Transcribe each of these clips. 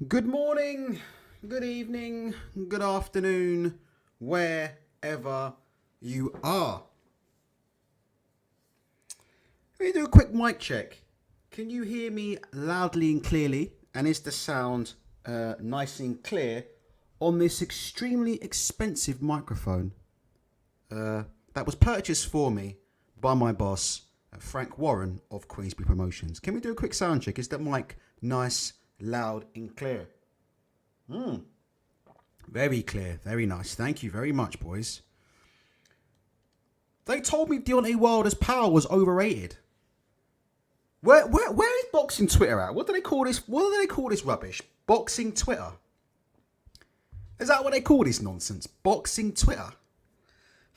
Good morning, good evening, good afternoon, wherever you are. Let me do a quick mic check. Can you hear me loudly and clearly? And is the sound nice and clear on this extremely expensive microphone that was purchased for me by my boss, Frank Warren of Queensbury Promotions? Can we do a quick sound check? Is that mic nice, loud and clear? Very clear, very nice. Thank you very much, boys. They told me Deontay Wilder's power was overrated. Where is boxing Twitter at? What do they call this? What do they call this rubbish? Boxing Twitter. Is that what they call this nonsense? Boxing Twitter.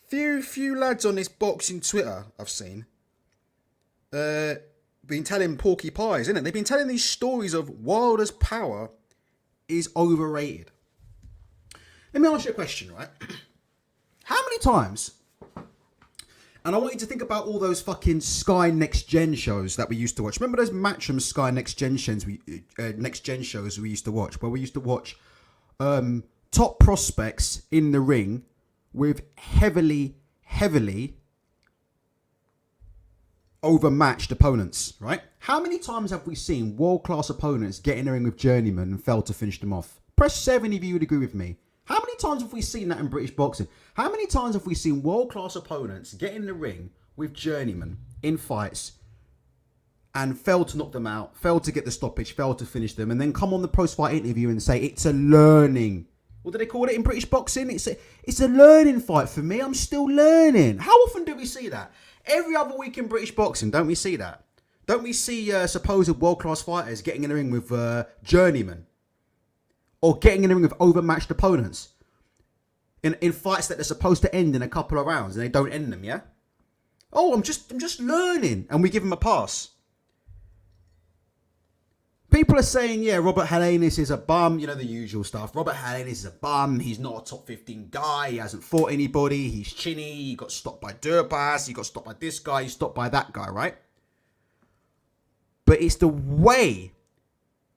Few lads on this boxing Twitter I've seen been telling porky pies, isn't it? They've been telling these stories of Wilder's power is overrated. Let me ask you a question, right? How many times? And I want you to think about all those fucking Sky Next Gen shows that we used to watch. Remember those Matchroom Sky Next Gen shows we used to watch, where we used to watch top prospects in the ring with heavily overmatched opponents, right? How many times have we seen world-class opponents get in the ring with journeymen and fail to finish them off? Press 7 if you would agree with me. How many times have we seen that in British boxing? How many times have we seen world-class opponents get in the ring with journeymen in fights and fail to knock them out, fail to get the stoppage, fail to finish them, and then come on the post-fight interview and say, it's a learning. What do they call it in British boxing? It's a learning fight for me. I'm still learning. How often do we see that? Every other week in British boxing, don't we see that? Don't we see supposed world-class fighters getting in the ring with journeymen? Or getting in the ring with overmatched opponents? In fights that they're supposed to end in a couple of rounds and they don't end them, yeah? Oh, I'm just learning. And we give them a pass. People are saying, yeah, Robert Helenius is a bum. You know, the usual stuff. Robert Helenius is a bum. He's not a top 15 guy. He hasn't fought anybody. He's chinny. He got stopped by Durpas. He got stopped by this guy. He's stopped by that guy, right? But it's the way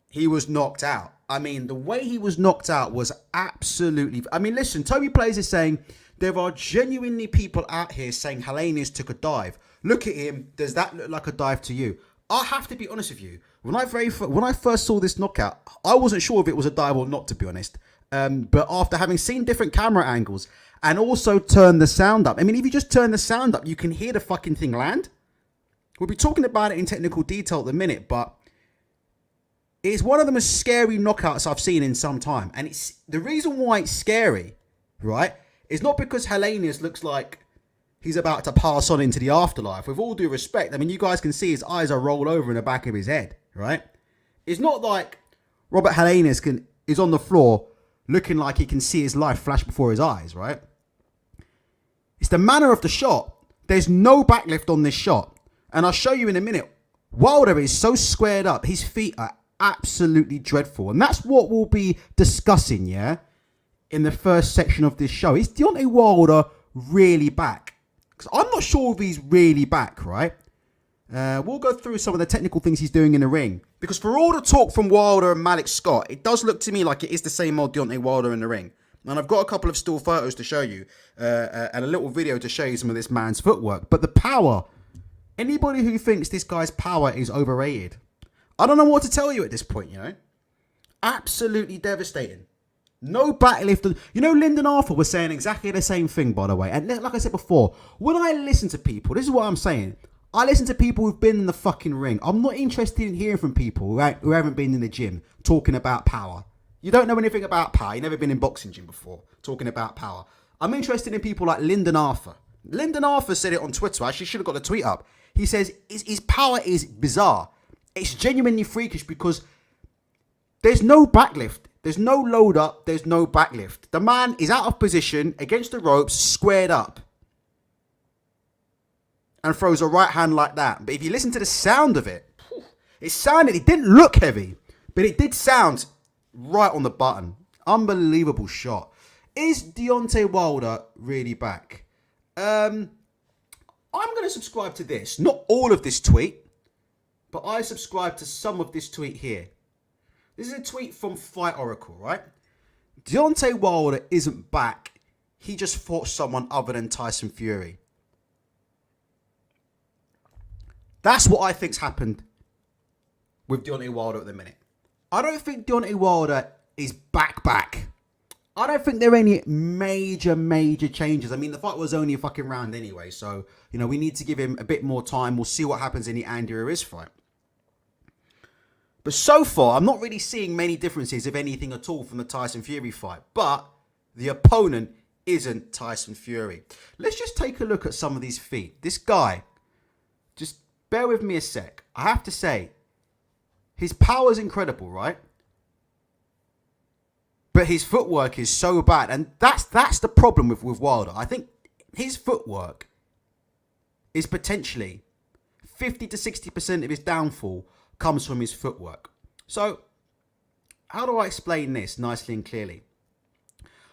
he was knocked out. I mean, the way he was knocked out was absolutely... I mean, listen, Toby Plays is saying there are genuinely people out here saying Helenius took a dive. Look at him. Does that look like a dive to you? I have to be honest with you. When I first saw this knockout, I wasn't sure if it was a dive or not, to be honest. But after having seen different camera angles and also turn the sound up. I mean, if you just turn the sound up, you can hear the fucking thing land. We'll be talking about it in technical detail at the minute, but it's one of the most scary knockouts I've seen in some time. And it's the reason why it's scary, right, is not because Helenius looks like he's about to pass on into the afterlife. With all due respect, I mean, you guys can see his eyes are rolled over in the back of his head, right? It's not like Robert Helenius is on the floor looking like he can see his life flash before his eyes, right? It's the manner of the shot. There's no backlift on this shot. And I'll show you in a minute. Wilder is so squared up. His feet are absolutely dreadful. And that's what we'll be discussing, yeah, in the first section of this show. Is Deontay Wilder really back? Because I'm not sure if he's really back, right? We'll go through some of the technical things he's doing in the ring. Because for all the talk from Wilder and Malik Scott, it does look to me like it is the same old Deontay Wilder in the ring. And I've got a couple of still photos to show you. And a little video to show you some of this man's footwork. But the power... Anybody who thinks this guy's power is overrated, I don't know what to tell you at this point, you know. Absolutely devastating. No backlift. You know, Lyndon Arthur was saying exactly the same thing, by the way. And like I said before, when I listen to people, this is what I'm saying. I listen to people who've been in the fucking ring. I'm not interested in hearing from people who haven't been in the gym talking about power. You don't know anything about power. You've never been in boxing gym before talking about power. I'm interested in people like Lyndon Arthur. Lyndon Arthur said it on Twitter. I actually should have got the tweet up. He says his power is bizarre. It's genuinely freakish because there's no backlift. There's no load up. There's no backlift. The man is out of position against the ropes, squared up. And throws a right hand like that. But if you listen to the sound of it, it didn't look heavy, but it did sound right on the button. Unbelievable shot. Is Deontay Wilder really back? I'm going to subscribe to this. Not all of this tweet, but I subscribe to some of this tweet here. This is a tweet from Fight Oracle, right? Deontay Wilder isn't back. He just fought someone other than Tyson Fury. That's what I think's happened with Deontay Wilder at the minute. I don't think Deontay Wilder is back. I don't think there are any major changes. I mean, the fight was only a fucking round anyway, so, you know, we need to give him a bit more time. We'll see what happens in the Andy Ruiz fight. But so far, I'm not really seeing many differences, if anything at all, from the Tyson Fury fight. But the opponent isn't Tyson Fury. Let's just take a look at some of these feet. This guy, just bear with me a sec. I have to say, his power is incredible, right? But his footwork is so bad. And that's the problem with Wilder. I think his footwork is potentially 50 to 60% of his downfall comes from his footwork. So, how do I explain this nicely and clearly?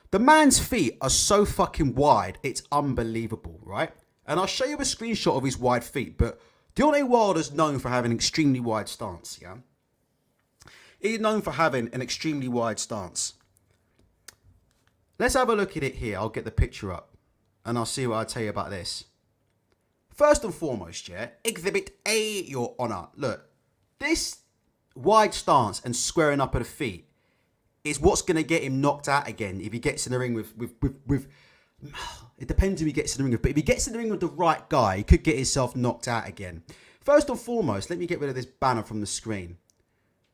The man's feet are so fucking wide, it's unbelievable, right? And I'll show you a screenshot of his wide feet, but Deontay Wilder's known for having an extremely wide stance, yeah? He's known for having an extremely wide stance. Let's have a look at it here. I'll get the picture up and I'll see what I tell you about this. First and foremost, yeah, Exhibit A, Your Honor. Look, this wide stance and squaring up at the feet is what's going to get him knocked out again if he gets in the ring with it depends who he gets in the ring with, but if he gets in the ring with the right guy, he could get himself knocked out again. First and foremost, let me get rid of this banner from the screen.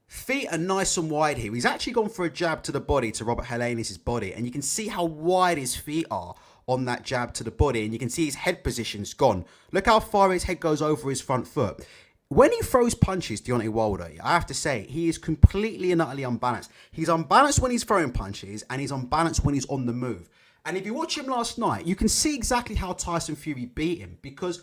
Feet are nice and wide here. He's actually gone for a jab to the body, to Robert Helenius' body, and you can see how wide his feet are on that jab to the body, and you can see his head position's gone. Look how far his head goes over his front foot. When he throws punches, Deontay Wilder, I have to say, he is completely and utterly unbalanced. He's unbalanced when he's throwing punches, and he's unbalanced when he's on the move. And if you watch him last night, you can see exactly how Tyson Fury beat him, because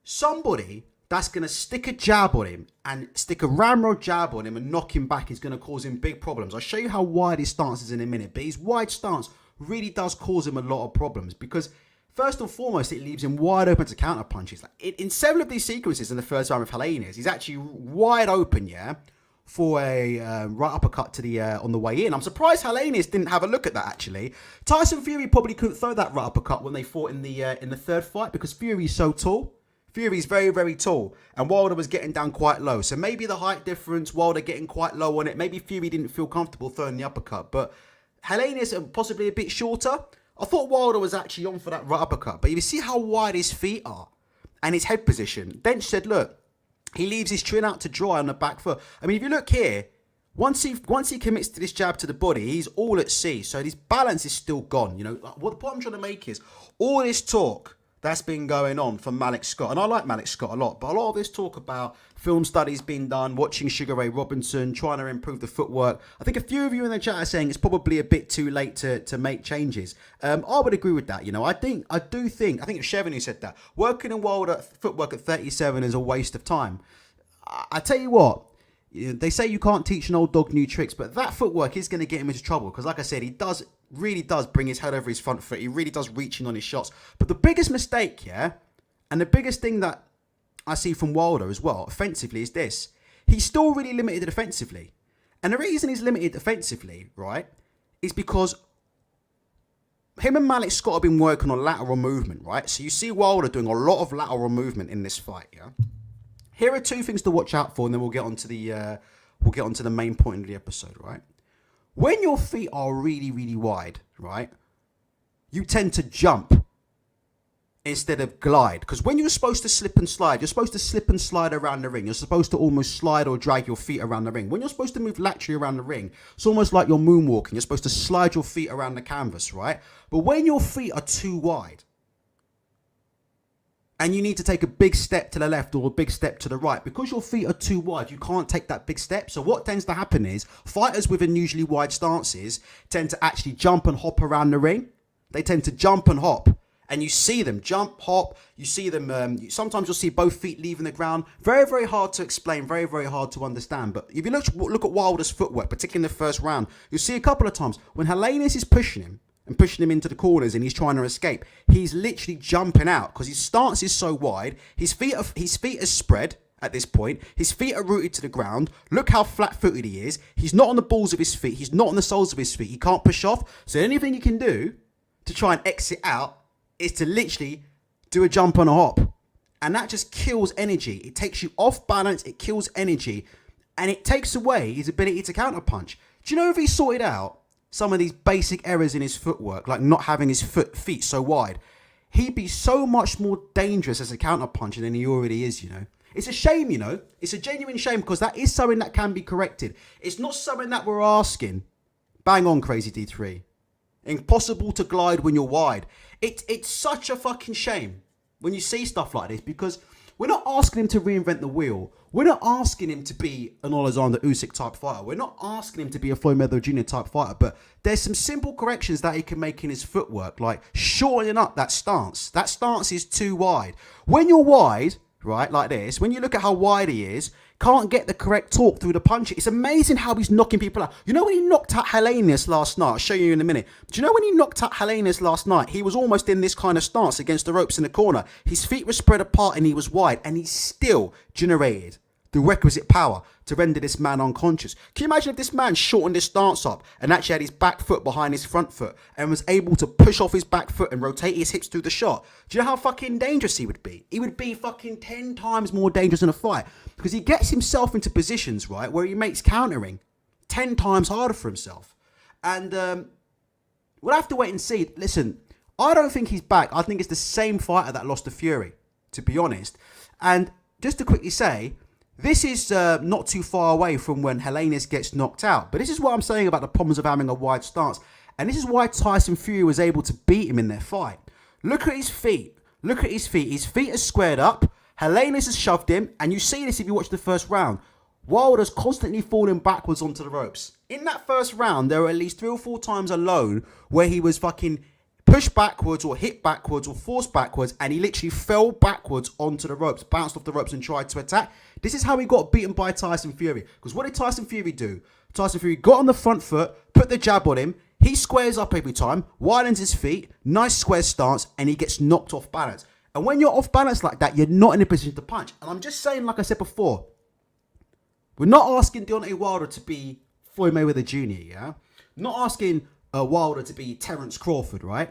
somebody that's going to stick a jab on him and stick a ramrod jab on him and knock him back is going to cause him big problems. I'll show you how wide his stance is in a minute, but his wide stance really does cause him a lot of problems because first and foremost, it leaves him wide open to counter punches. Like in several of these sequences in the first round with Helenius, he's actually wide open, yeah, for a right uppercut to the on the way in. I'm surprised Helenius didn't have a look at that, actually. Tyson Fury probably couldn't throw that right uppercut when they fought in the third fight because Fury's so tall. Fury's very, very tall, and Wilder was getting down quite low. So maybe the height difference, Wilder getting quite low on it. Maybe Fury didn't feel comfortable throwing the uppercut, but Helenius possibly a bit shorter. I thought Wilder was actually on for that right uppercut, but you see how wide his feet are and his head position. Dench said, look, he leaves his chin out to dry on the back foot. I mean, if you look here, once he commits to this jab to the body, he's all at sea. So his balance is still gone. You know, what I'm trying to make is all this talk that's been going on from Malik Scott, and I like Malik Scott a lot, but a lot of this talk about film studies being done, watching Sugar Ray Robinson, trying to improve the footwork. I think a few of you in the chat are saying it's probably a bit too late to make changes. I would agree with that. You know, I think it's Shevin who said that. Working in Wilder footwork at 37 is a waste of time. I tell you what, they say you can't teach an old dog new tricks, but that footwork is going to get him into trouble because, like I said, he really does bring his head over his front foot. He really does reach in on his shots. But the biggest mistake, yeah, and the biggest thing that I see from Wilder as well, offensively, is this. He's still really limited defensively. And the reason he's limited defensively, right, is because him and Malik Scott have been working on lateral movement, right? So you see Wilder doing a lot of lateral movement in this fight, yeah? Here are two things to watch out for, and then we'll get onto the main point of the episode, right? When your feet are really, really wide, right, you tend to jump instead of glide. Because when you're supposed to slip and slide, you're supposed to slip and slide around the ring. You're supposed to almost slide or drag your feet around the ring. When you're supposed to move laterally around the ring, it's almost like you're moonwalking. You're supposed to slide your feet around the canvas, right? But when your feet are too wide, and you need to take a big step to the left or a big step to the right, because your feet are too wide, you can't take that big step. So what tends to happen is fighters with unusually wide stances tend to actually jump and hop around the ring. They tend to jump and hop. And you see them jump, hop. You see them, sometimes you'll see both feet leaving the ground. Very, very hard to explain, very, very hard to understand. But if you look at Wilder's footwork, particularly in the first round, you'll see a couple of times when Helenius is pushing him into the corners and he's trying to escape, he's literally jumping out because his stance is so wide. His feet are spread, at this point. His feet are rooted to the ground. Look how flat-footed he is. He's not on the balls of his feet. He's not on the soles of his feet. He can't push off. So anything he can do to try and exit out is to literally do a jump and a hop. And that just kills energy. It takes you off balance. It kills energy. And it takes away his ability to counterpunch. Do you know if he sorted out some of these basic errors in his footwork, like not having his feet so wide, he'd be so much more dangerous as a counterpuncher than he already is, you know. It's a shame, you know. It's a genuine shame because that is something that can be corrected. It's not something that we're asking. Bang on, Crazy D3. Impossible to glide when you're wide. It's such a fucking shame when you see stuff like this because we're not asking him to reinvent the wheel. We're not asking him to be an Alexander Usyk type fighter. We're not asking him to be a Floyd Mayweather Jr. type fighter. But there's some simple corrections that he can make in his footwork, like shortening up that stance. That stance is too wide. When you're wide, right, like this, when you look at how wide he is, can't get the correct torque through the punch. It's amazing how he's knocking people out. You know when he knocked out Helenius last night? I'll show you in a minute. Do you know when he knocked out Helenius last night? He was almost in this kind of stance against the ropes in the corner. His feet were spread apart and he was wide, and he still generated the requisite power to render this man unconscious. Can you imagine if this man shortened his stance up and actually had his back foot behind his front foot and was able to push off his back foot and rotate his hips through the shot? Do you know how fucking dangerous he would be? He would be fucking 10 times more dangerous in a fight because he gets himself into positions, right, where he makes countering 10 times harder for himself. And we'll have to wait and see. Listen, I don't think he's back. I think it's the same fighter that lost to Fury, to be honest. And just to quickly say, this is not too far away from when Helenius gets knocked out. But this is what I'm saying about the problems of having a wide stance. And this is why Tyson Fury was able to beat him in their fight. Look at his feet. Look at his feet. His feet are squared up. Helenius has shoved him. And you see this if you watch the first round. Wilder's constantly falling backwards onto the ropes. In that first round, there were at least 3 or 4 times alone where he was fucking pushed backwards or hit backwards or forced backwards, and he literally fell backwards onto the ropes, bounced off the ropes and tried to attack. This is how he got beaten by Tyson Fury. Because what did Tyson Fury do? Tyson Fury got on the front foot, put the jab on him, he squares up every time, widens his feet, nice square stance, and he gets knocked off balance. And when you're off balance like that, you're not in a position to punch. And I'm just saying, like I said before, we're not asking Deontay Wilder to be Floyd Mayweather Jr., yeah? Not asking Wilder to be Terence Crawford, right?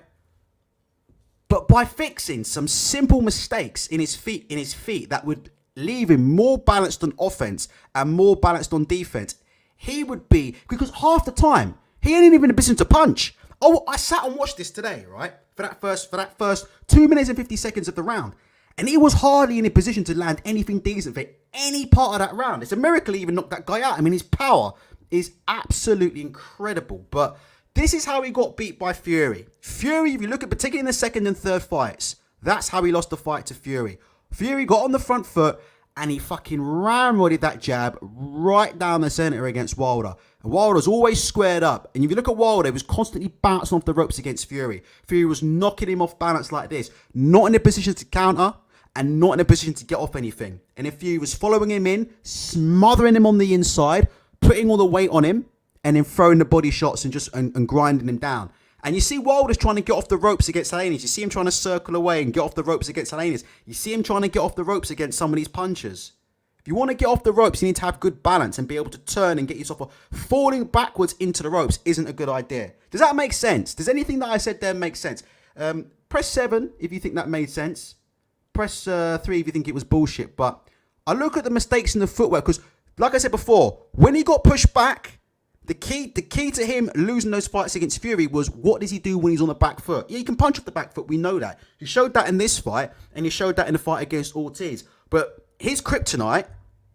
But by fixing some simple mistakes in his feet that would leave him more balanced on offense and more balanced on defense, he would be, because half the time he ain't even in a position to punch. Oh, I sat and watched this today, right? For that first 2 minutes and 50 seconds of the round, and he was hardly in a position to land anything decent for any part of that round. It's a miracle he even knocked that guy out. I mean, his power is absolutely incredible, but this is how he got beat by Fury. Fury, if you look at particularly in the second and third fights, that's how he lost the fight to Fury. Fury got on the front foot and he fucking ramrodded that jab right down the center against Wilder. And Wilder's always squared up. And if you look at Wilder, he was constantly bouncing off the ropes against Fury. Fury was knocking him off balance like this. Not in a position to counter and not in a position to get off anything. And if Fury was following him in, smothering him on the inside, putting all the weight on him, and then throwing the body shots and just and grinding him down. And you see Wilder's trying to get off the ropes against Helenius. You see him trying to circle away and get off the ropes against Helenius. You see him trying to get off the ropes against some of these punchers. If you want to get off the ropes, you need to have good balance and be able to turn and get yourself off. Falling backwards into the ropes isn't a good idea. Does that make sense? Does anything that I said there make sense? Press 7 if you think that made sense. Press 3 if you think it was bullshit. But I look at the mistakes in the footwork because, like I said before, when he got pushed back, the key to him losing those fights against Fury was, what does he do when he's on the back foot? Yeah, he can punch off the back foot. We know that. He showed that in this fight, and he showed that in the fight against Ortiz. But his kryptonite,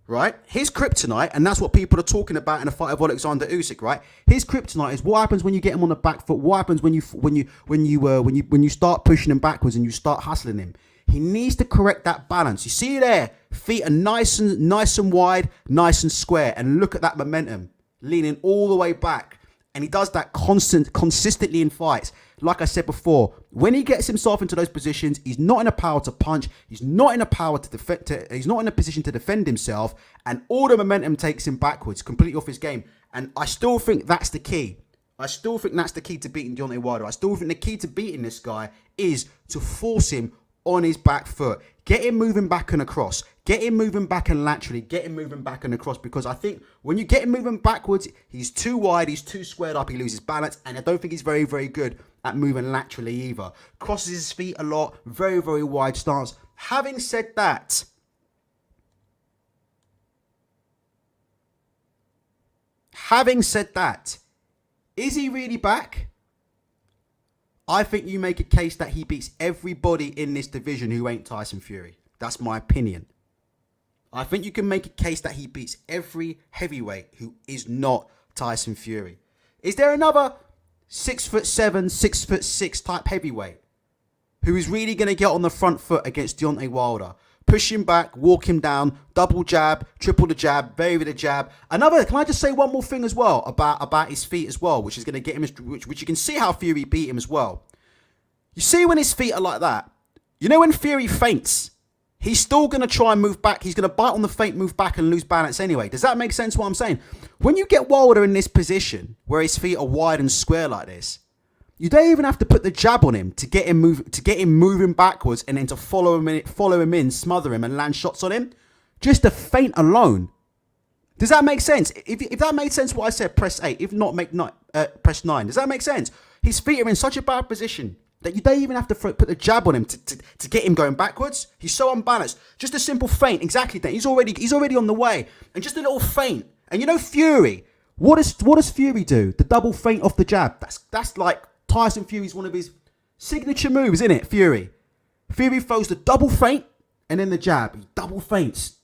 right? His kryptonite, and that's what people are talking about in the fight of Alexander Usyk, right? His kryptonite is what happens when you get him on the back foot. What happens when you start pushing him backwards and you start hustling him? He needs to correct that balance. You see there, feet are nice and wide, nice and square, and look at that momentum. Leaning all the way back. And he does that consistently in fights. Like I said before, when he gets himself into those positions, he's not in a power to punch. He's not in a power to defend. He's not in a position to defend himself. And all the momentum takes him backwards, completely off his game. And I still think that's the key. I still think that's the key to beating Deontay Wilder. I still think the key to beating this guy is to force him on his back foot. Get him moving back and across. Get him moving back and laterally. Get him moving back and across. Because I think when you get him moving backwards, he's too wide. He's too squared up. He loses balance. And I don't think he's very, very good at moving laterally either. Crosses his feet a lot. Very, very wide stance. Having said that, is he really back? I think you make a case that he beats everybody in this division who ain't Tyson Fury. That's my opinion. I think you can make a case that he beats every heavyweight who is not Tyson Fury. Is there another 6'7", 6'6" type heavyweight who is really going to get on the front foot against Deontay Wilder? Push him back, walk him down, double jab, triple the jab, vary the jab. Can I just say one more thing as well about his feet as well, which is going to get him, which you can see how Fury beat him as well. You see when his feet are like that, you know when Fury feints, he's still going to try and move back. He's going to bite on the feint, move back and lose balance anyway. Does that make sense what I'm saying? When you get Wilder in this position where his feet are wide and square like this, you don't even have to put the jab on him to get him moving backwards and then to follow him in, smother him and land shots on him. Just the feint alone. Does that make sense? If that made sense what I said, press 8. If not, press 9. Does that make sense? His feet are in such a bad position that you don't even have to put the jab on him to get him going backwards. He's so unbalanced. Just a simple feint, exactly that. He's already on the way. And just a little feint. And you know Fury, what does Fury do? The double feint off the jab. That's like Tyson Fury's one of his signature moves, isn't it? Fury throws the double feint and then the jab. He double feint,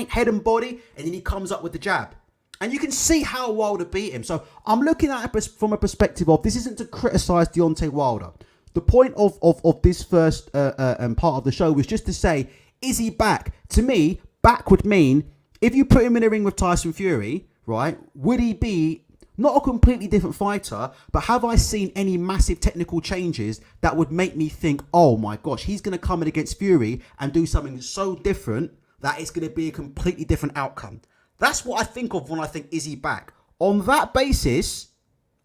head and body, and then he comes up with the jab. And you can see how Wilder beat him. So I'm looking at it from a perspective of, this isn't to criticize Deontay Wilder. The point of this first part of the show was just to say, is he back? To me, back would mean, if you put him in a ring with Tyson Fury, right, would he be not a completely different fighter, but have I seen any massive technical changes that would make me think, oh my gosh, he's going to come in against Fury and do something so different that it's going to be a completely different outcome? That's what I think of when I think, is he back? On that basis,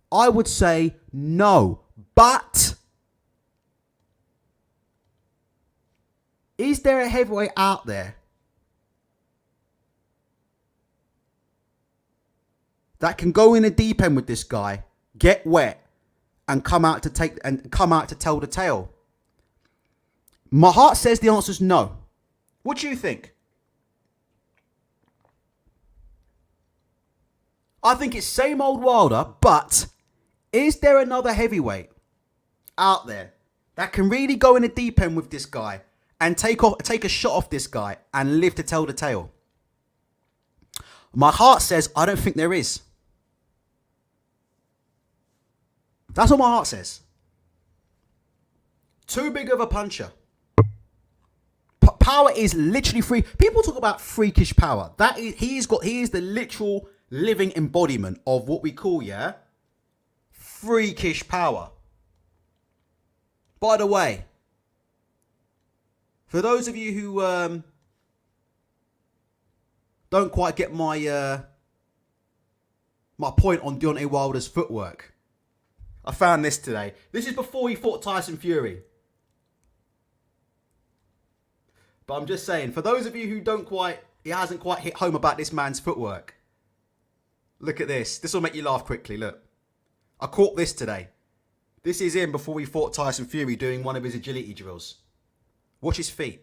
I would say no. But is there a heavyweight out there that can go in the deep end with this guy, get wet, and come out to tell the tale? My heart says the answer is no. What do you think? I think it's same old Wilder, but is there another heavyweight out there that can really go in the deep end with this guy and take a shot off this guy and live to tell the tale? My heart says I don't think there is. That's what my heart says. Too big of a puncher. Power is literally free. People talk about freakish power. He is the literal living embodiment of what we call, freakish power. By the way, for those of you who don't quite get my point on Deontay Wilder's footwork, I found this today. This is before he fought Tyson Fury. But I'm just saying, for those of you who he hasn't quite hit home about this man's footwork, look at this. This will make you laugh quickly. Look. I caught this today. This is him before he fought Tyson Fury doing one of his agility drills. Watch his feet.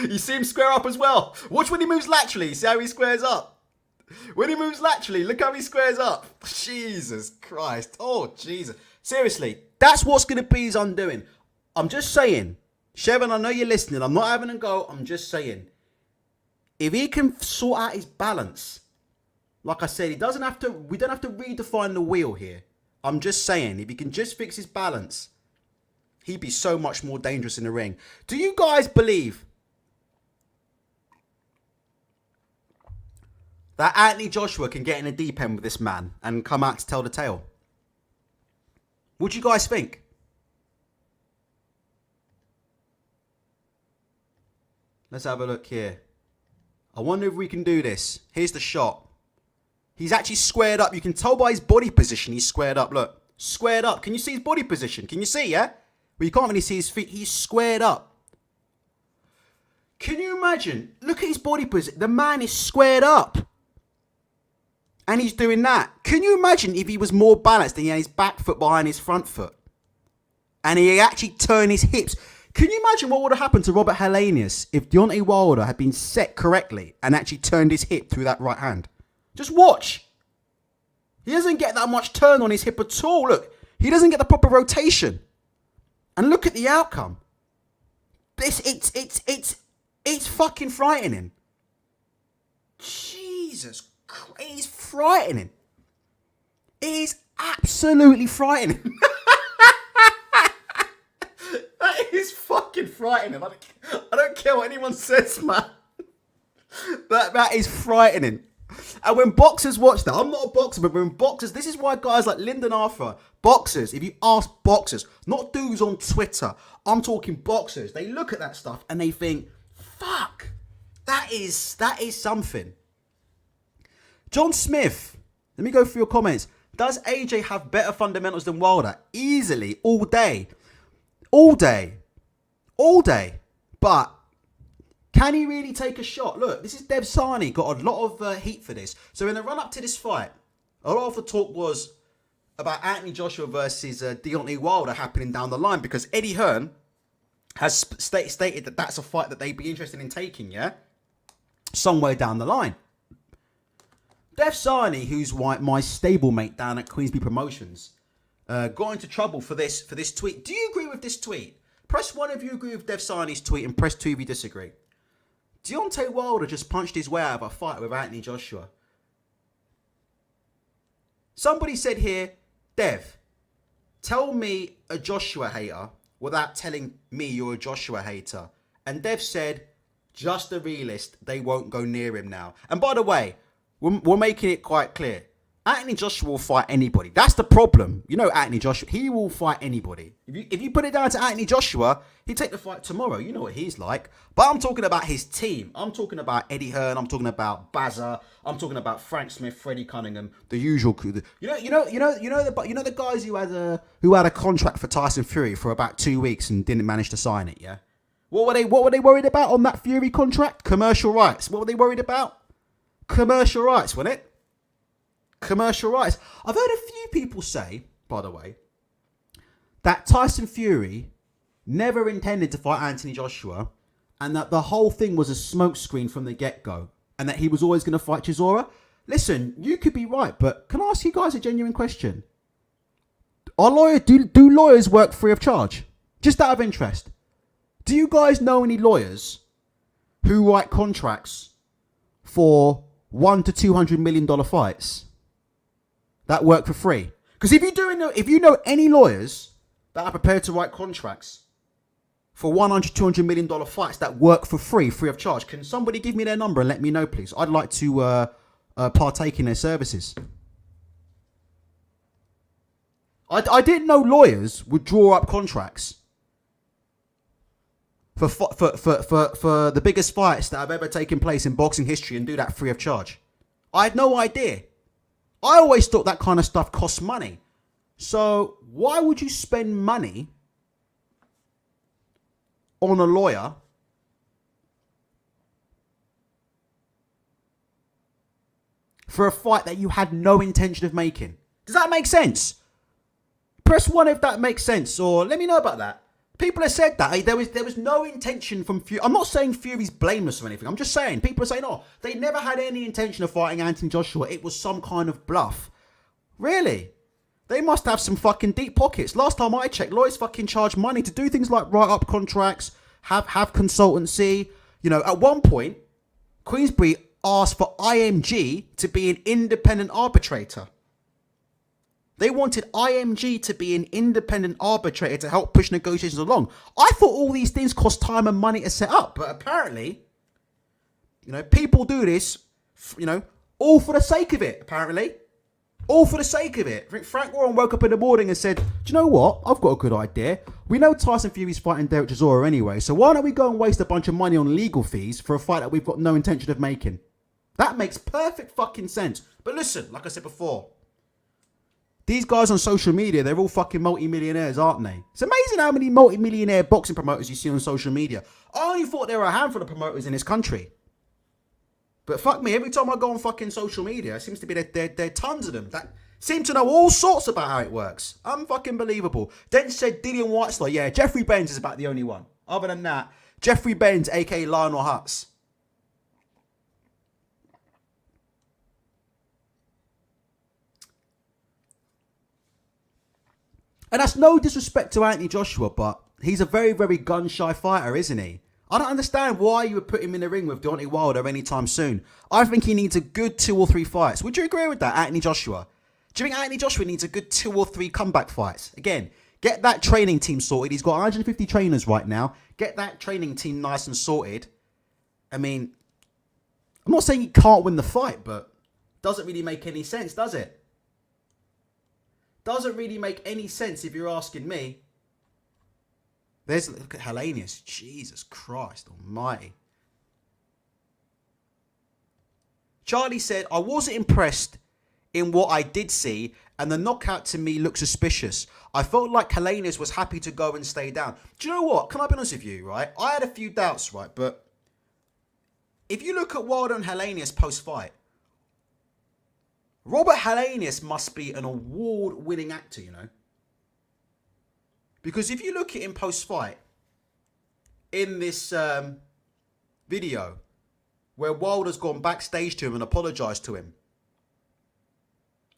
You see him square up as well. Watch when he moves laterally. See how he squares up. When he moves laterally, look how he squares up. Jesus Christ. Oh, Jesus. Seriously, that's what's going to be his undoing. I'm just saying. Chevron, I know you're listening. I'm not having a go. I'm just saying. If he can sort out his balance, like I said, we don't have to redefine the wheel here. I'm just saying, if he can just fix his balance, he'd be so much more dangerous in the ring. Do you guys believe that Anthony Joshua can get in a deep end with this man and come out to tell the tale? What do you guys think? Let's have a look here. I wonder if we can do this. Here's the shot. He's actually squared up. You can tell by his body position he's squared up. Look, squared up. Can you see his body position? Can you see, yeah? Well, you can't really see his feet. He's squared up. Can you imagine? Look at his body position. The man is squared up. And he's doing that. Can you imagine if he was more balanced and he had his back foot behind his front foot? And he actually turned his hips. Can you imagine what would have happened to Robert Helenius if Deontay Wilder had been set correctly and actually turned his hip through that right hand? Just watch. He doesn't get that much turn on his hip at all. Look, he doesn't get the proper rotation. And look at the outcome. It's fucking frightening. Jesus Christ, it's frightening. It is absolutely frightening. That is fucking frightening. I don't care what anyone says, man. That is frightening. And when boxers watch that, I'm not a boxer, but when boxers, this is why guys like Lyndon Arthur, boxers, if you ask boxers, not dudes on Twitter, I'm talking boxers, they look at that stuff and they think, fuck, that is something. John Smith, let me go through your comments. Does AJ have better fundamentals than Wilder? Easily, all day. All day. All day. But can he really take a shot? Look, this is Dev Sani. Got a lot of heat for this. So in the run-up to this fight, a lot of the talk was about Anthony Joshua versus Deontay Wilder happening down the line because Eddie Hearn has stated that that's a fight that they'd be interested in taking, yeah? Somewhere down the line. Dev Sani, who's my stablemate down at Queensby Promotions, got into trouble for this tweet. Do you agree with this tweet? Press 1 if you agree with Dev Sani's tweet and press 2 if you disagree. Deontay Wilder just punched his way out of a fight with Anthony Joshua. Somebody said here, Dev, tell me a Joshua hater without telling me you're a Joshua hater. And Dev said, just a realist, they won't go near him now. And by the way, we're making it quite clear. Anthony Joshua will fight anybody. That's the problem. You know Anthony Joshua, he will fight anybody. If you put it down to Anthony Joshua, he'd take the fight tomorrow. You know what he's like. But I'm talking about his team. I'm talking about Eddie Hearn. I'm talking about Bazza. I'm talking about Frank Smith, Freddie Cunningham, the usual crew. You know the guys who had a contract for Tyson Fury for about 2 weeks and didn't manage to sign it. Yeah. What were they worried about on that Fury contract? Commercial rights. What were they worried about? Commercial rights, wasn't it? Commercial rights. I've heard a few people say, by the way, that Tyson Fury never intended to fight Anthony Joshua and that the whole thing was a smokescreen from the get-go and that he was always going to fight Chisora. Listen, you could be right, but can I ask you guys a genuine question? Do lawyers work free of charge? Just out of interest. Do you guys know any lawyers who write contracts for $1 to $200 million fights that work for free? Because if you know any lawyers that are prepared to write contracts for $100, $200 million fights that work for free of charge, can somebody give me their number and let me know, please? I'd like to partake in their services. I didn't know lawyers would draw up contracts for the biggest fights that have ever taken place in boxing history and do that free of charge. I had no idea. I always thought that kind of stuff costs money. So why would you spend money on a lawyer for a fight that you had no intention of making? Does that make sense? Press 1 if that makes sense, or let me know about that. People have said that. There was no intention from Fury. I'm not saying Fury's blameless or anything. I'm just saying, people are saying, oh, they never had any intention of fighting Anthony Joshua. It was some kind of bluff. Really? They must have some fucking deep pockets. Last time I checked, lawyers fucking charge money to do things like write up contracts, have consultancy. You know, at one point, Queensbury asked for IMG to be an independent arbitrator. They wanted IMG to be an independent arbitrator to help push negotiations along. I thought all these things cost time and money to set up. But apparently, you know, people do this, you know, all for the sake of it, apparently. All for the sake of it. I think Frank Warren woke up in the morning and said, do you know what? I've got a good idea. We know Tyson Fury's fighting Derek Chisora anyway, so why don't we go and waste a bunch of money on legal fees for a fight that we've got no intention of making? That makes perfect fucking sense. But listen, like I said before, these guys on social media, they're all fucking multi-millionaires, aren't they? It's amazing how many multi-millionaire boxing promoters you see on social media. I only thought there were a handful of promoters in this country. But fuck me, every time I go on fucking social media, it seems to be there are tons of them that seem to know all sorts about how it works. Unfucking believable. Then said Dillian Whiteside, yeah, Jeffrey Benz is about the only one. Other than that, Jeffrey Benz, aka Lionel Hutz. And that's no disrespect to Anthony Joshua, but he's a very, very gun-shy fighter, isn't he? I don't understand why you would put him in the ring with Deontay Wilder anytime soon. I think he needs a good 2 or 3 fights. Would you agree with that, Anthony Joshua? Do you think Anthony Joshua needs a good 2 or 3 comeback fights? Again, get that training team sorted. He's got 150 trainers right now. Get that training team nice and sorted. I mean, I'm not saying he can't win the fight, but doesn't really make any sense, does it? Doesn't really make any sense if you're asking me. Look at Helenius. Jesus Christ almighty. Charlie said, I wasn't impressed in what I did see, and the knockout to me looked suspicious. I felt like Helenius was happy to go and stay down. Do you know what? Can I be honest with you, right? I had a few doubts, right? But if you look at Wilder and Helenius post-fight, Robert Helenius must be an award-winning actor, you know? Because if you look at him post-fight, in this video, where Wilder's gone backstage to him and apologised to him,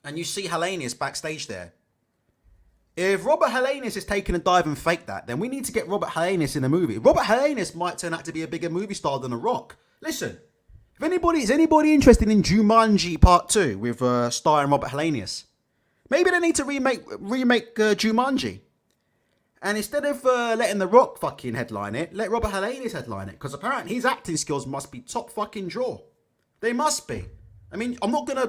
and you see Helenius backstage there, if Robert Helenius is taking a dive and fake that, then we need to get Robert Helenius in a movie. Robert Helenius might turn out to be a bigger movie star than The Rock. Listen, if is anybody interested in Jumanji Part 2 with starring Robert Helenius, maybe they need to remake Jumanji. And instead of letting The Rock fucking headline it, let Robert Helenius headline it. Because apparently his acting skills must be top fucking draw. They must be. I mean, I'm not going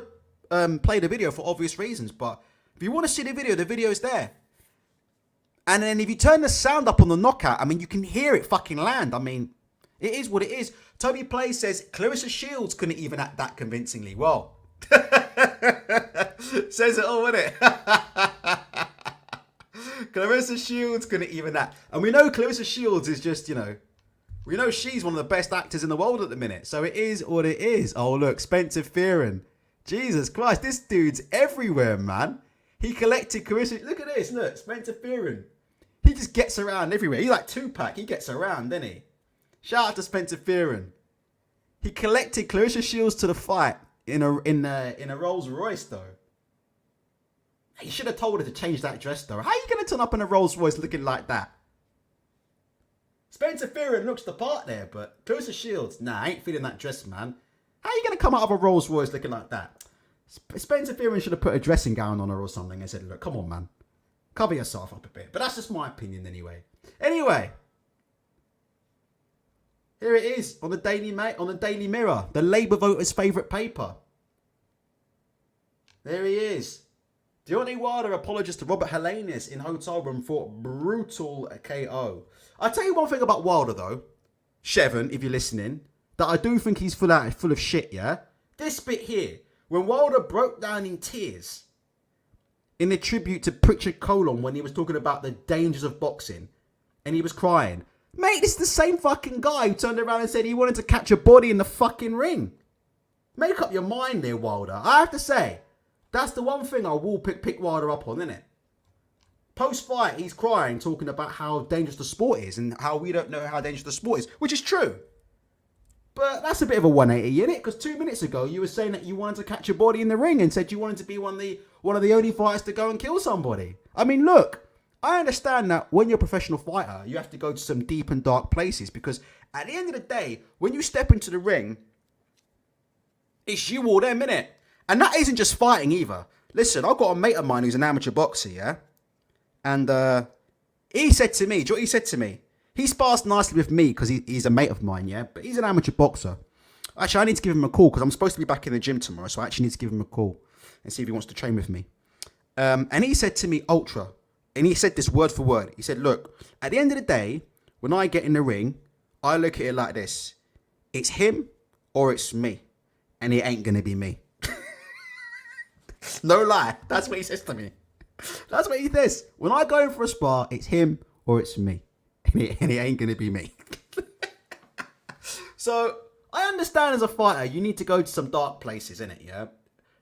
to play the video for obvious reasons, but if you want to see the video is there. And then if you turn the sound up on the knockout, I mean, you can hear it fucking land. I mean, it is what it is. Toby Play says, Clarissa Shields couldn't even act that convincingly. Well, says it all, isn't it? Clarissa Shields couldn't even act. And we know Clarissa Shields is just, you know, we know she's one of the best actors in the world at the minute. So it is what it is. Oh, look, Spencer Fearon. Jesus Christ, this dude's everywhere, man. He collected Clarissa. Look at this, look, Spencer Fearon. He just gets around everywhere. He's like Tupac. He gets around, doesn't he? Shout out to Spencer Fearon. He collected Clarissa Shields to the fight in a Rolls Royce, though. He should have told her to change that dress, though. How are you going to turn up in a Rolls Royce looking like that? Spencer Fearon looks the part there, but Clarissa Shields, nah, I ain't feeling that dress, man. How are you going to come out of a Rolls Royce looking like that? Spencer Fearon should have put a dressing gown on her or something and said, look, come on, man. Cover yourself up a bit. But that's just my opinion anyway. Anyway. Here it is on the Daily Mirror. The Labour voters' favourite paper. There he is. Deontay Wilder apologised to Robert Helenius in hotel room for brutal KO. I'll tell you one thing about Wilder, though. Chevon, if you're listening, that I do think he's full of shit, yeah? This bit here, when Wilder broke down in tears in a tribute to Pritchard Colon when he was talking about the dangers of boxing, and he was crying. Mate, this is the same fucking guy who turned around and said he wanted to catch a body in the fucking ring. Make up your mind there, Wilder. I have to say, that's the one thing I will pick Wilder up on, isn't it? Post-fight, he's crying, talking about how dangerous the sport is and how we don't know how dangerous the sport is, which is true. But that's a bit of a 180, isn't it? Because 2 minutes ago, you were saying that you wanted to catch a body in the ring and said you wanted to be one of the only fighters to go and kill somebody. I mean, look, I understand that when you're a professional fighter, you have to go to some deep and dark places because at the end of the day, when you step into the ring, it's you or them, innit? And that isn't just fighting either. Listen, I've got a mate of mine who's an amateur boxer, yeah? And he said to me, do you know what he said to me? He spars nicely with me because he's a mate of mine, yeah? But he's an amateur boxer. Actually, I need to give him a call because I'm supposed to be back in the gym tomorrow, so I actually need to give him a call. and see if he wants to train with me. And he said to me, Ultra, and he said this word for word. He said, look, at the end of the day, when I get in the ring, I look at it like this. It's him or it's me. And it ain't going to be me. No lie. That's what he says to me. That's what he says. When I go in for a spar, it's him or it's me. And it ain't going to be me. So I understand as a fighter, you need to go to some dark places, innit? Yeah,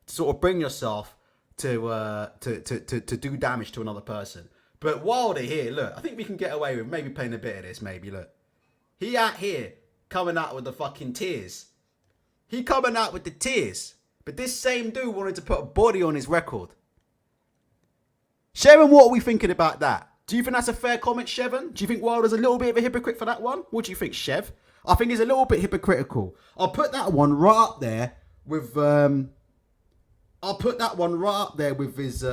to sort of bring yourself to do damage to another person. But Wilder here, look, I think we can get away with maybe playing a bit of this. Maybe look, he out here coming out with the fucking tears. He coming out with the tears. But this same dude wanted to put a body on his record. Shevin, what are we thinking about that? Do you think that's a fair comment, Shevin? Do you think Wilder's a little bit of a hypocrite for that one? What do you think, Shev? I think he's a little bit hypocritical. I'll put that one right up there with his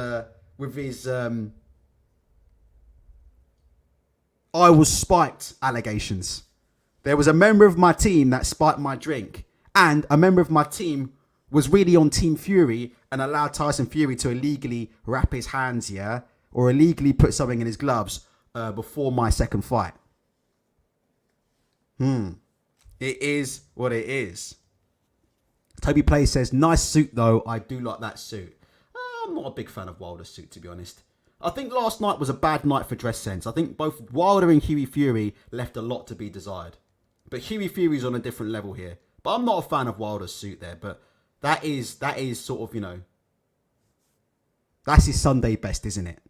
I was spiked allegations. There was a member of my team that spiked my drink, and a member of my team was really on Team Fury and allowed Tyson Fury to illegally wrap his hands, yeah, or illegally put something in his gloves before my second fight. It is what it is. Toby Play says, nice suit though. I do like that suit. I'm not a big fan of Wilder's suit, to be honest. I think last night was a bad night for dress sense. I think both Wilder and Hughie Fury left a lot to be desired. But Hughie Fury's on a different level here. But I'm not a fan of Wilder's suit there. But that is sort of, you know, that's his Sunday best, isn't it?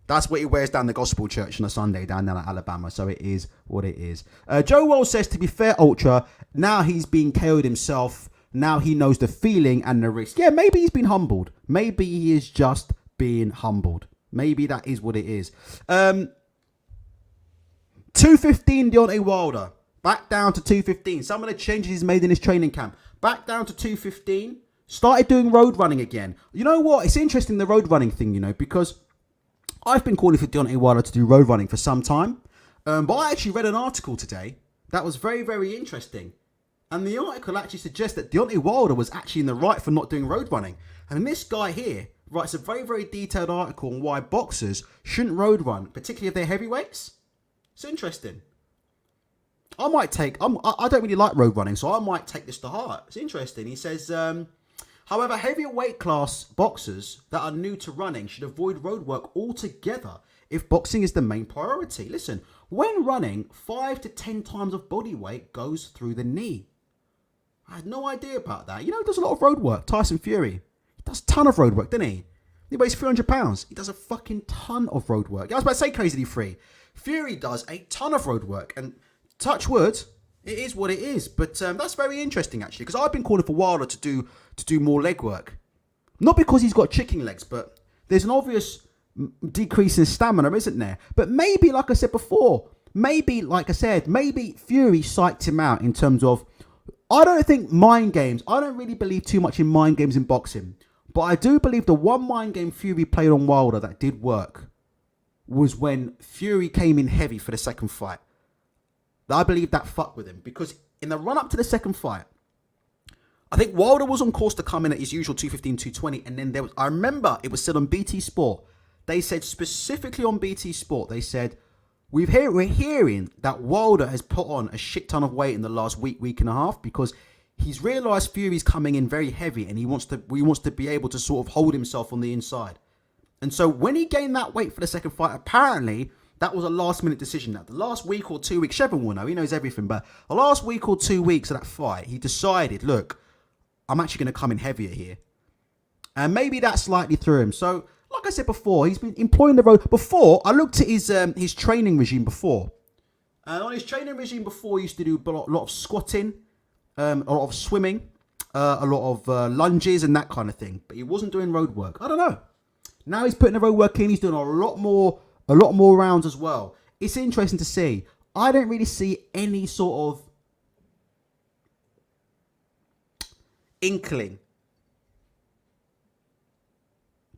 That's what he wears down the gospel church on a Sunday down there in Alabama. So it is what it is. Joe Wells says, to be fair, Ultra, now he's been KO'd himself. Now he knows the feeling and the risk. Yeah, maybe he's been humbled. Maybe he is just being humbled. Maybe that is what it is. 215 Deontay Wilder. Back down to 215. Some of the changes he's made in his training camp. Back down to 215. Started doing road running again. You know what? It's interesting, the road running thing, you know, because I've been calling for Deontay Wilder to do road running for some time. But I actually read an article today that was very, very interesting. And the article actually suggests that Deontay Wilder was actually in the right for not doing road running. And this guy here writes a very, very detailed article on why boxers shouldn't road run, particularly if they're heavyweights. It's interesting. I don't really like road running, so I might take this to heart. It's interesting. He says, however, heavyweight class boxers that are new to running should avoid road work altogether if boxing is the main priority. Listen, when running, 5 to 10 times of body weight goes through the knee. I had no idea about that. You know, he does a lot of road work. Tyson Fury. He does a ton of road work, doesn't he? He weighs 300 pounds. He does a fucking ton of road work. I was about to say crazily free. Fury does a ton of road work. And touch wood, it is what it is. But that's very interesting, actually, because I've been calling for Wilder to do more leg work. Not because he's got chicken legs, but there's an obvious decrease in stamina, isn't there? But maybe, like I said before, maybe Fury psyched him out in terms of, I don't think mind games, I don't really believe too much in mind games in boxing. But I do believe the one mind game Fury played on Wilder that did work was when Fury came in heavy for the second fight. I believe that fucked with him, because in the run-up to the second fight, I think Wilder was on course to come in at his usual 215, 220, and then I remember it was said on BT Sport, they said specifically on BT Sport, they said, we're hearing that Wilder has put on a shit ton of weight in the last week and a half, because he's realised Fury's coming in very heavy and he wants to be able to sort of hold himself on the inside. And so when he gained that weight for the second fight, apparently that was a last-minute decision. Now, the last week or 2 weeks, Shevin will know, he knows everything, but the last week or 2 weeks of that fight, he decided, look, I'm actually going to come in heavier here. And maybe that slightly threw him. So, like I said before, he's been employing the road. Before, I looked at his training regime before. And on his training regime before, he used to do a lot of squatting, a lot of swimming, a lot of lunges and that kind of thing. But he wasn't doing road work. I don't know. Now he's putting the road work in. He's doing a lot more rounds as well. It's interesting to see. I don't really see any sort of inkling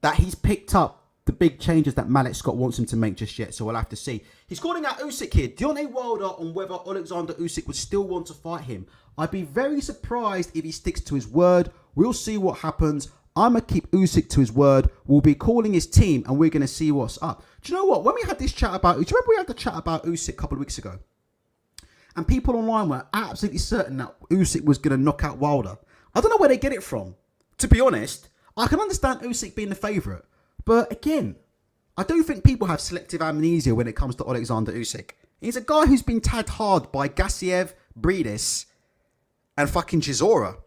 that he's picked up the big changes that Malik Scott wants him to make just yet. So we'll have to see. He's calling out Usyk here. Deontay Wilder on whether Alexander Usyk would still want to fight him. I'd be very surprised if he sticks to his word. We'll see what happens. I'm going to keep Usyk to his word. We'll be calling his team and we're going to see what's up. Do you know what? When we had this chat about... Do you remember we had the chat about Usyk a couple of weeks ago? And people online were absolutely certain that Usyk was going to knock out Wilder. I don't know where they get it from. To be honest, I can understand Usyk being the favourite. But again, I do think people have selective amnesia when it comes to Alexander Usyk. He's a guy who's been tagged hard by Gassiev, Breedis, and fucking Chisora.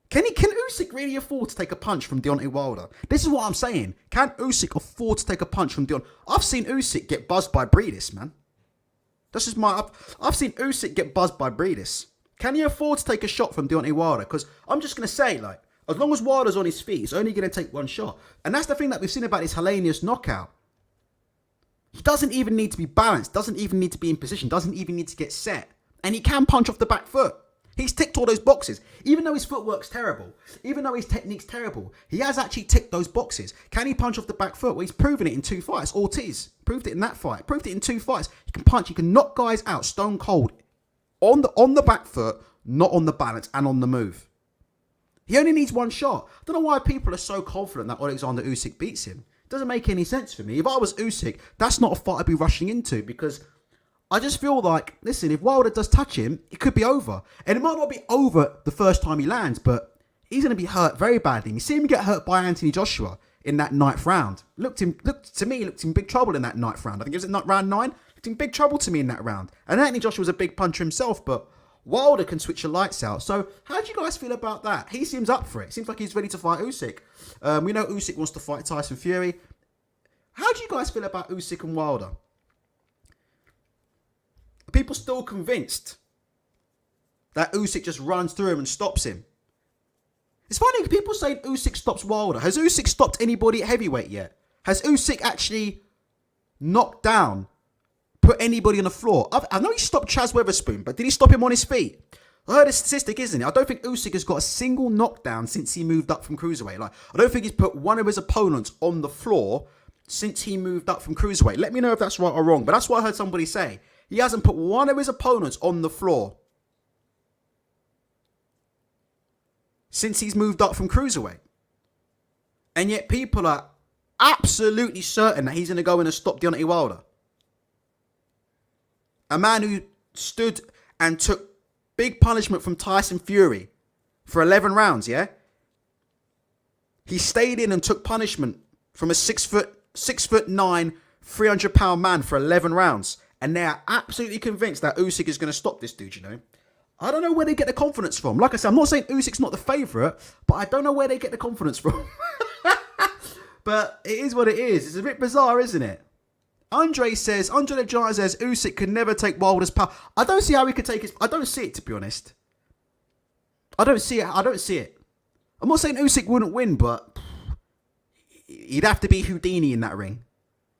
Can Usyk really afford to take a punch from Deontay Wilder? This is what I'm saying. Can Usyk afford to take a punch from Deontay? I've seen Usyk get buzzed by Breedis, man. This is I've seen Usyk get buzzed by Breedis. Can he afford to take a shot from Deontay Wilder? Because I'm just going to say, like, as long as Wilder's on his feet, he's only going to take one shot. And that's the thing that we've seen about this Helenius knockout. He doesn't even need to be balanced, doesn't even need to be in position, doesn't even need to get set. And he can punch off the back foot. He's ticked all those boxes. Even though his footwork's terrible, even though his technique's terrible, he has actually ticked those boxes. Can he punch off the back foot? Well, he's proven it in 2 fights. Ortiz proved it in that fight. Proved it in 2 fights. He can punch. He can knock guys out stone cold on the back foot, not on the balance and on the move. He only needs one shot. I don't know why people are so confident that Alexander Usyk beats him. It doesn't make any sense for me. If I was Usyk, that's not a fight I'd be rushing into because I just feel like, listen, if Wilder does touch him, it could be over. And it might not be over the first time he lands, but he's going to be hurt very badly. You see him get hurt by Anthony Joshua in that 9th round. Looked in big trouble in that 9th round. I think it was at round 9. Looked in big trouble to me in that round. And Anthony Joshua was a big puncher himself, but Wilder can switch the lights out. So how do you guys feel about that? He seems up for it. Seems like he's ready to fight Usyk. We know Usyk wants to fight Tyson Fury. How do you guys feel about Usyk and Wilder? Are people still convinced that Usyk just runs through him and stops him? It's funny, people saying Usyk stops Wilder. Has Usyk stopped anybody at heavyweight yet? Has Usyk actually knocked down, put anybody on the floor? I know he stopped Chaz Witherspoon, but did he stop him on his feet? I heard a statistic, isn't it? I don't think Usyk has got a single knockdown since he moved up from cruiserweight. Like, I don't think he's put one of his opponents on the floor since he moved up from cruiserweight. Let me know if that's right or wrong, but that's what I heard somebody say. He hasn't put one of his opponents on the floor since he's moved up from cruiserweight. And yet people are absolutely certain that he's going to go in and stop Deontay Wilder. A man who stood and took big punishment from Tyson Fury for 11 rounds, yeah? He stayed in and took punishment from a 6'9", 300-pound man for 11 rounds. And they are absolutely convinced that Usyk is going to stop this dude, you know. I don't know where they get the confidence from. Like I said, I'm not saying Usyk's not the favourite, but I don't know where they get the confidence from. But it is what it is. It's a bit bizarre, isn't it? Andre the Giant says, Usyk could never take Wilder's power. I don't see how he could take his... I don't see it, to be honest. I don't see it. I'm not saying Usyk wouldn't win, but he'd have to be Houdini in that ring.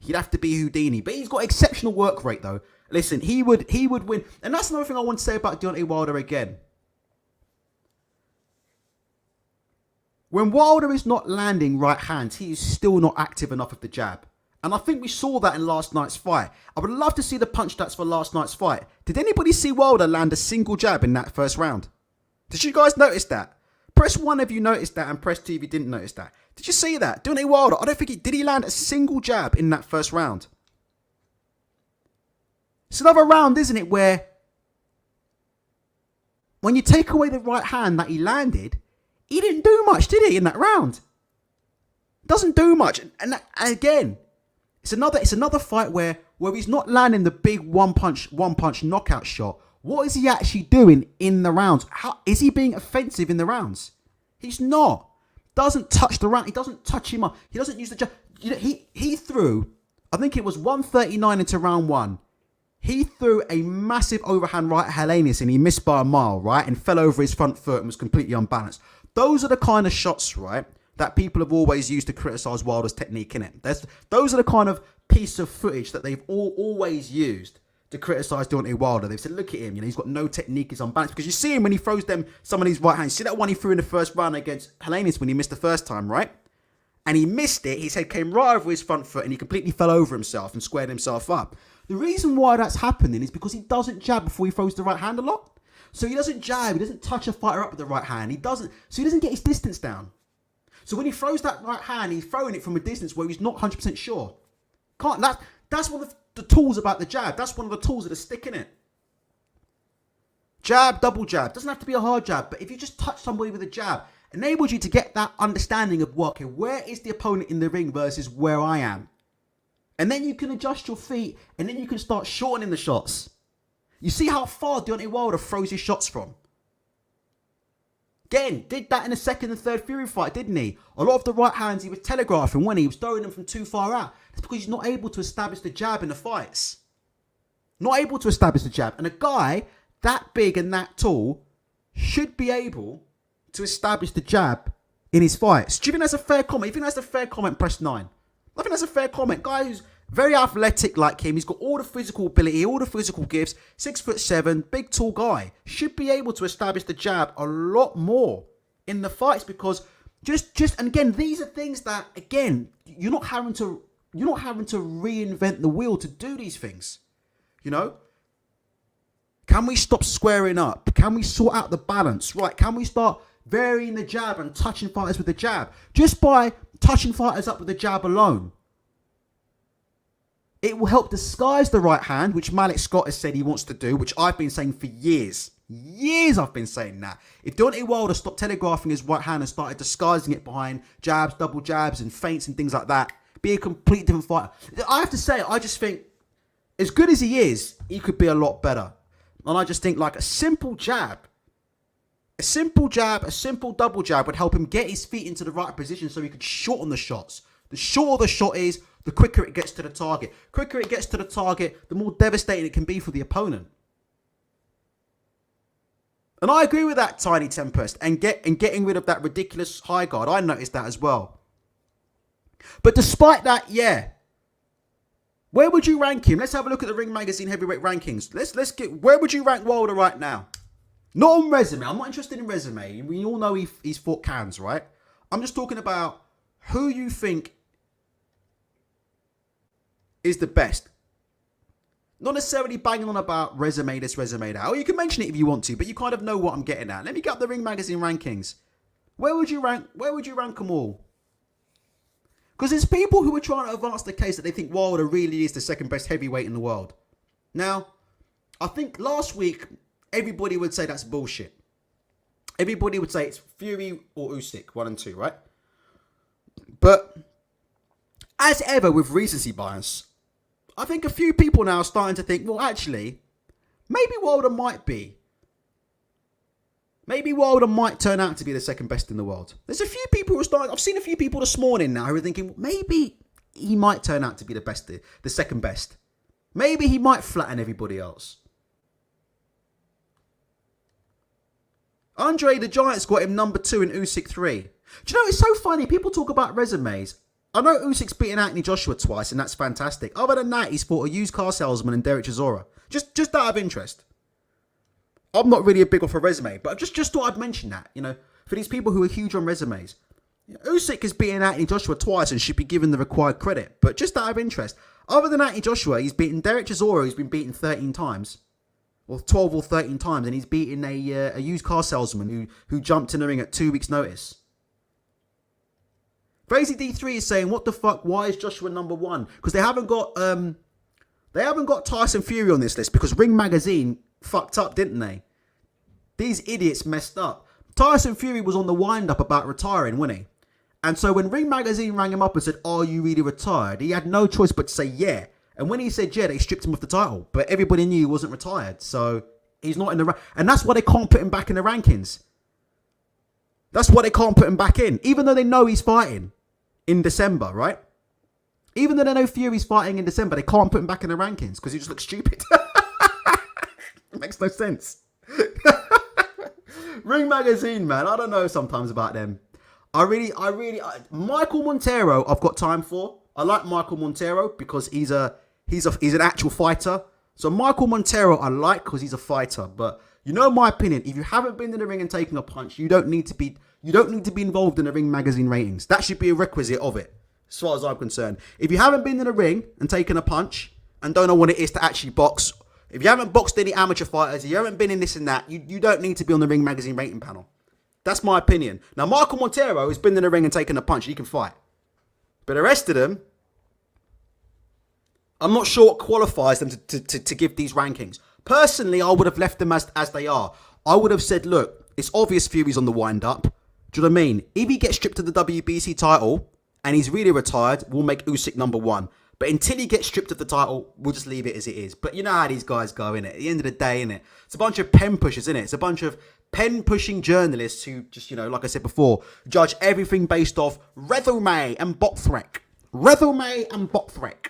He'd have to be Houdini. But he's got exceptional work rate, though. Listen, he would win. And that's another thing I want to say about Deontay Wilder again. When Wilder is not landing right hands, he is still not active enough with the jab. And I think we saw that in last night's fight. I would love to see the punch stats for last night's fight. Did anybody see Wilder land a single jab in that first round? Did you guys notice that? Press 1 if you noticed that, and press 2 if you didn't notice that. Did you see that? Deontay Wilder, I don't think did he land a single jab in that first round? It's another round, isn't it, where when you take away the right hand that he landed, he didn't do much, did he, in that round? Doesn't do much. And again, it's another fight where he's not landing the big one punch knockout shot. What is he actually doing in the rounds? How is he being offensive in the rounds? He's not. Doesn't touch the round. He doesn't touch him up. He doesn't use the jab. You know, he threw, I think it was 139 into round 1. He threw a massive overhand right at Helenius and he missed by a mile, right? And fell over his front foot and was completely unbalanced. Those are the kind of shots, right, that people have always used to criticise Wilder's technique, innit? Those are the kind of piece of footage that they've always used to criticise Deontay Wilder. They've said, look at him, you know, he's got no technique, he's unbalanced. Because you see him when he throws some of these right hands. See that one he threw in the first round against Helenius when he missed the first time, right? And he missed it, his head came right over his front foot and he completely fell over himself and squared himself up. The reason why that's happening is because he doesn't jab before he throws the right hand a lot. So he doesn't jab. He doesn't touch a fighter up with the right hand. So he doesn't get his distance down. So when he throws that right hand, he's throwing it from a distance where he's not 100% sure. That's one of the tools about the jab. That's one of the tools that are sticking it. Jab, double jab. Doesn't have to be a hard jab, but if you just touch somebody with a jab, enables you to get that understanding of what, okay, where is the opponent in the ring versus where I am? And then you can adjust your feet, and then you can start shortening the shots. You see how far Deontay Wilder throws his shots from? Again, did that in the second and third Fury fight, didn't he? A lot of the right hands he was telegraphing when he was throwing them from too far out. That's because he's not able to establish the jab in the fights. Not able to establish the jab. And a guy that big and that tall should be able to establish the jab in his fights. Do you think that's a fair comment? If you think that's a fair comment, press 9. I think that's a fair comment. Guy who's very athletic like him, he's got all the physical ability, all the physical gifts, 6'7", big tall guy, should be able to establish the jab a lot more in the fights, because and again, these are things that, again, you're not having to reinvent the wheel to do these things. You know? Can we stop squaring up? Can we sort out the balance? Right? Can we start varying the jab and touching fighters with the jab? Just by touching fighters up with the jab alone, it will help disguise the right hand, which Malik Scott has said he wants to do, which I've been saying for years. Years I've been saying that. If Deontay Wilder stopped telegraphing his right hand and started disguising it behind jabs, double jabs and feints and things like that, be a complete different fighter. I have to say, I just think, as good as he is, he could be a lot better. And I just think like a simple a simple double jab would help him get his feet into the right position so he could shorten the shots. The shorter the shot is, the quicker it gets to the target. Quicker it gets to the target, the more devastating it can be for the opponent. And I agree with that, Tiny Tempest, and getting rid of that ridiculous high guard. I noticed that as well. But despite that, yeah. Where would you rank him? Let's have a look at the Ring Magazine heavyweight rankings. Where would you rank Wilder right now? Not on resume. I'm not interested in resume. We all know he's fought cans, right? I'm just talking about who you think is the best. Not necessarily banging on about resume this, resume that. Or you can mention it if you want to, but you kind of know what I'm getting at. Let me get up the Ring Magazine rankings. Where would you rank them all? Because there's people who are trying to advance the case that they think Wilder really is the second best heavyweight in the world. Now, I think last week, everybody would say that's bullshit. Everybody would say it's Fury or Usyk, 1 and 2, right? But as ever with recency bias, I think a few people now are starting to think, well, actually, maybe Wilder might be. Maybe Wilder might turn out to be the second best in the world. There's a few people who are starting. I've seen a few people this morning now who are thinking, maybe he might turn out to be the second best. Maybe he might flatten everybody else. Andre the Giant's got him number 2 in Usyk 3. Do you know, it's so funny. People talk about resumes. I know Usyk's beaten Anthony Joshua twice, and that's fantastic. Other than that, he's fought a used car salesman and Derek Chisora. Just out of interest. I'm not really a big off a resume, but I just thought I'd mention that, you know, for these people who are huge on resumes. Usyk has beaten Anthony Joshua twice and should be given the required credit, but just out of interest. Other than Anthony Joshua, he's beaten Derek Chisora, who's been beaten 13 times. Well, 12 or 13 times, and he's beaten a used car salesman who jumped in the ring at 2 weeks' notice. Crazy D3 is saying, what the fuck, why is Joshua number 1? Because they haven't got Tyson Fury on this list, because Ring Magazine fucked up, didn't they? These idiots messed up. Tyson Fury was on the wind-up about retiring, wasn't he? And so when Ring Magazine rang him up and said, are you really retired? He had no choice but to say yeah. And when he said yeah, they stripped him of the title. But everybody knew he wasn't retired. So he's not in the... And that's why they can't put him back in the rankings. That's why they can't put him back in. Even though they know he's fighting in December, right? Even though they know Fury's fighting in December, they can't put him back in the rankings because he just looks stupid. It makes no sense. Ring Magazine, man. I don't know sometimes about them. Michael Montero, I've got time for. I like Michael Montero because he's an actual fighter. So Michael Montero I like because he's a fighter. But you know my opinion, if you haven't been in the ring and taken a punch, you don't need to be involved in the Ring Magazine ratings. That should be a requisite of it, as far as I'm concerned. If you haven't been in the ring and taken a punch and don't know what it is to actually box, If you haven't boxed any amateur fighters, if you haven't been in this and that, you don't need to be on the Ring Magazine rating panel. That's my opinion. Now, Michael Montero has been in the ring and taken a punch. He can fight. But the rest of them, I'm not sure what qualifies them to give these rankings. Personally, I would have left them as they are. I would have said, look, it's obvious Fury's on the wind-up. Do you know what I mean? If he gets stripped of the WBC title and he's really retired, we'll make Usyk number one. But until he gets stripped of the title, we'll just leave it as it is. But you know how these guys go, innit? At the end of the day, innit? It's a bunch of pen pushers, innit? It's a bunch of pen-pushing journalists who just, like I said before, judge everything based off resume and Botrek. Resume and Botrek.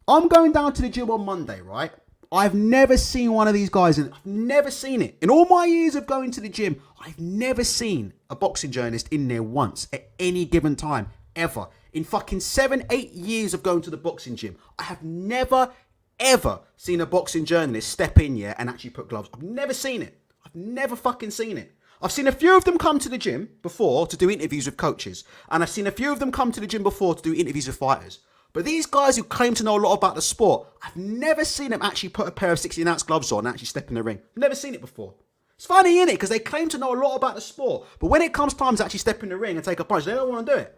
I'm going down to the gym on Monday, right? I've never seen one of these guys, and I've never seen it. In all my years of going to the gym, I've never seen a boxing journalist in there once at any given time, ever. In fucking 7-8 years of going to the boxing gym, I have never, ever seen a boxing journalist step in here and actually put gloves. I've never seen it. I've never fucking seen it. I've seen a few of them come to the gym before to do interviews with coaches. And I've seen a few of them come to the gym before to do interviews with fighters. But these guys who claim to know a lot about the sport, I've never seen them actually put a pair of 16-ounce gloves on and actually step in the ring. I've never seen it before. It's funny, innit? Because they claim to know a lot about the sport. But when it comes time to actually step in the ring and take a punch, they don't want to do it.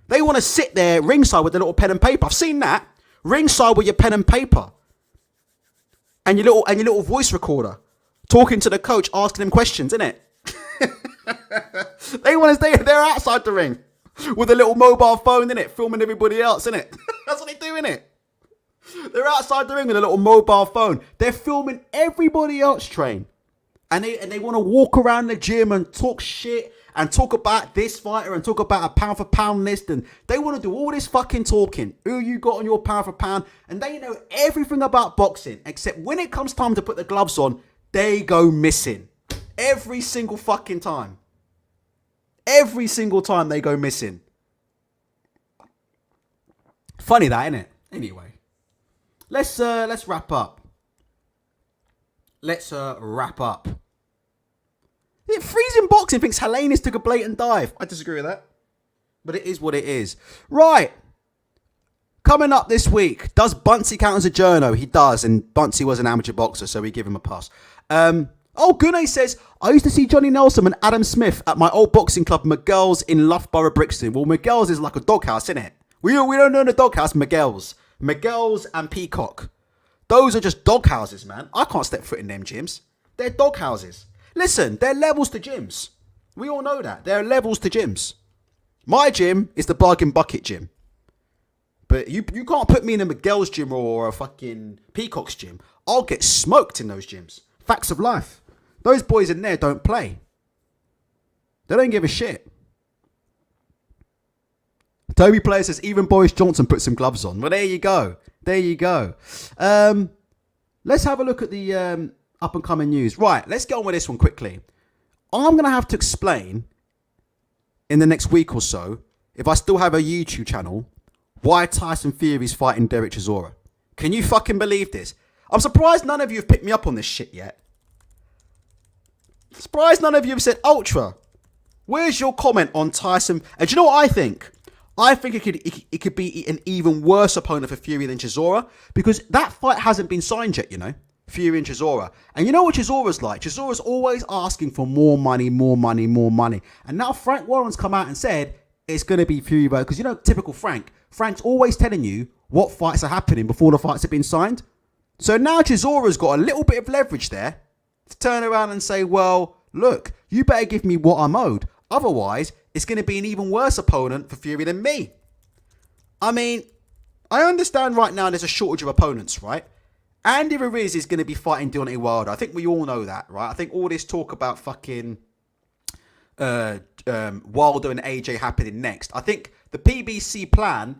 They want to sit there ringside with a little pen and paper. I've seen that. Ringside with your pen and paper. And your little voice recorder. Talking to the coach, asking him questions, innit? They want to stay there outside the ring. With a little mobile phone, innit? Filming everybody else, innit? That's what they do, innit? They're outside the ring with a little mobile phone. They're filming everybody else train. And they want to walk around the gym and talk shit and talk about this fighter and talk about a pound for pound list. And they want to do all this fucking talking. Who you got on your pound for pound. And they know everything about boxing. Except when it comes time to put the gloves on, they go missing. Every single fucking time. Every single time they go missing. Funny that, isn't it? Anyway, let's wrap up. Let's wrap up. Freezing Boxing thinks Helenius took a blatant dive. I disagree with that, but it is what it is. Right. Coming up this week, does Buncey count as a journo? He does, and Buncey was an amateur boxer, so we give him a pass. Gune says, I used to see Johnny Nelson and Adam Smith at my old boxing club, Miguel's in Loughborough, Brixton. Well, Miguel's is like a doghouse, isn't it? We don't know the doghouse, Miguel's. Miguel's and Peacock. Those are just doghouses, man. I can't step foot in them gyms. They're doghouses. Listen, they're levels to gyms. We all know that. There are levels to gyms. My gym is the bargain bucket gym. But you can't put me in a Miguel's gym or a fucking Peacock's gym. I'll get smoked in those gyms. Facts of life. Those boys in there don't play. They don't give a shit. Toby Player says, even Boris Johnson put some gloves on. Well, there you go. There you go. Let's have a look at the up and coming news. Right, let's get on with this one quickly. I'm going to have to explain in the next week or so, if I still have a YouTube channel, why Tyson Fury's fighting Derek Chisora. Can you fucking believe this? I'm surprised none of you have picked me up on this shit yet. Surprised none of you have said, Ultra, where's your comment on Tyson? And do you know what I think? I think it could be an even worse opponent for Fury than Chisora, because that fight hasn't been signed yet, you know? Fury and Chisora. And you know what Chisora's like? Chisora's always asking for more money, more money, more money. And now Frank Warren's come out and said it's going to be Fury, because you know, typical Frank. Frank's always telling you what fights are happening before the fights have been signed. So now Chisora's got a little bit of leverage there to turn around and say, well, look, you better give me what I'm owed. Otherwise, it's going to be an even worse opponent for Fury than me. I mean, I understand right now there's a shortage of opponents, right? Andy Ruiz is going to be fighting Deontay Wilder. I think we all know that, right? I think all this talk about fucking Wilder and AJ happening next. I think the PBC plan,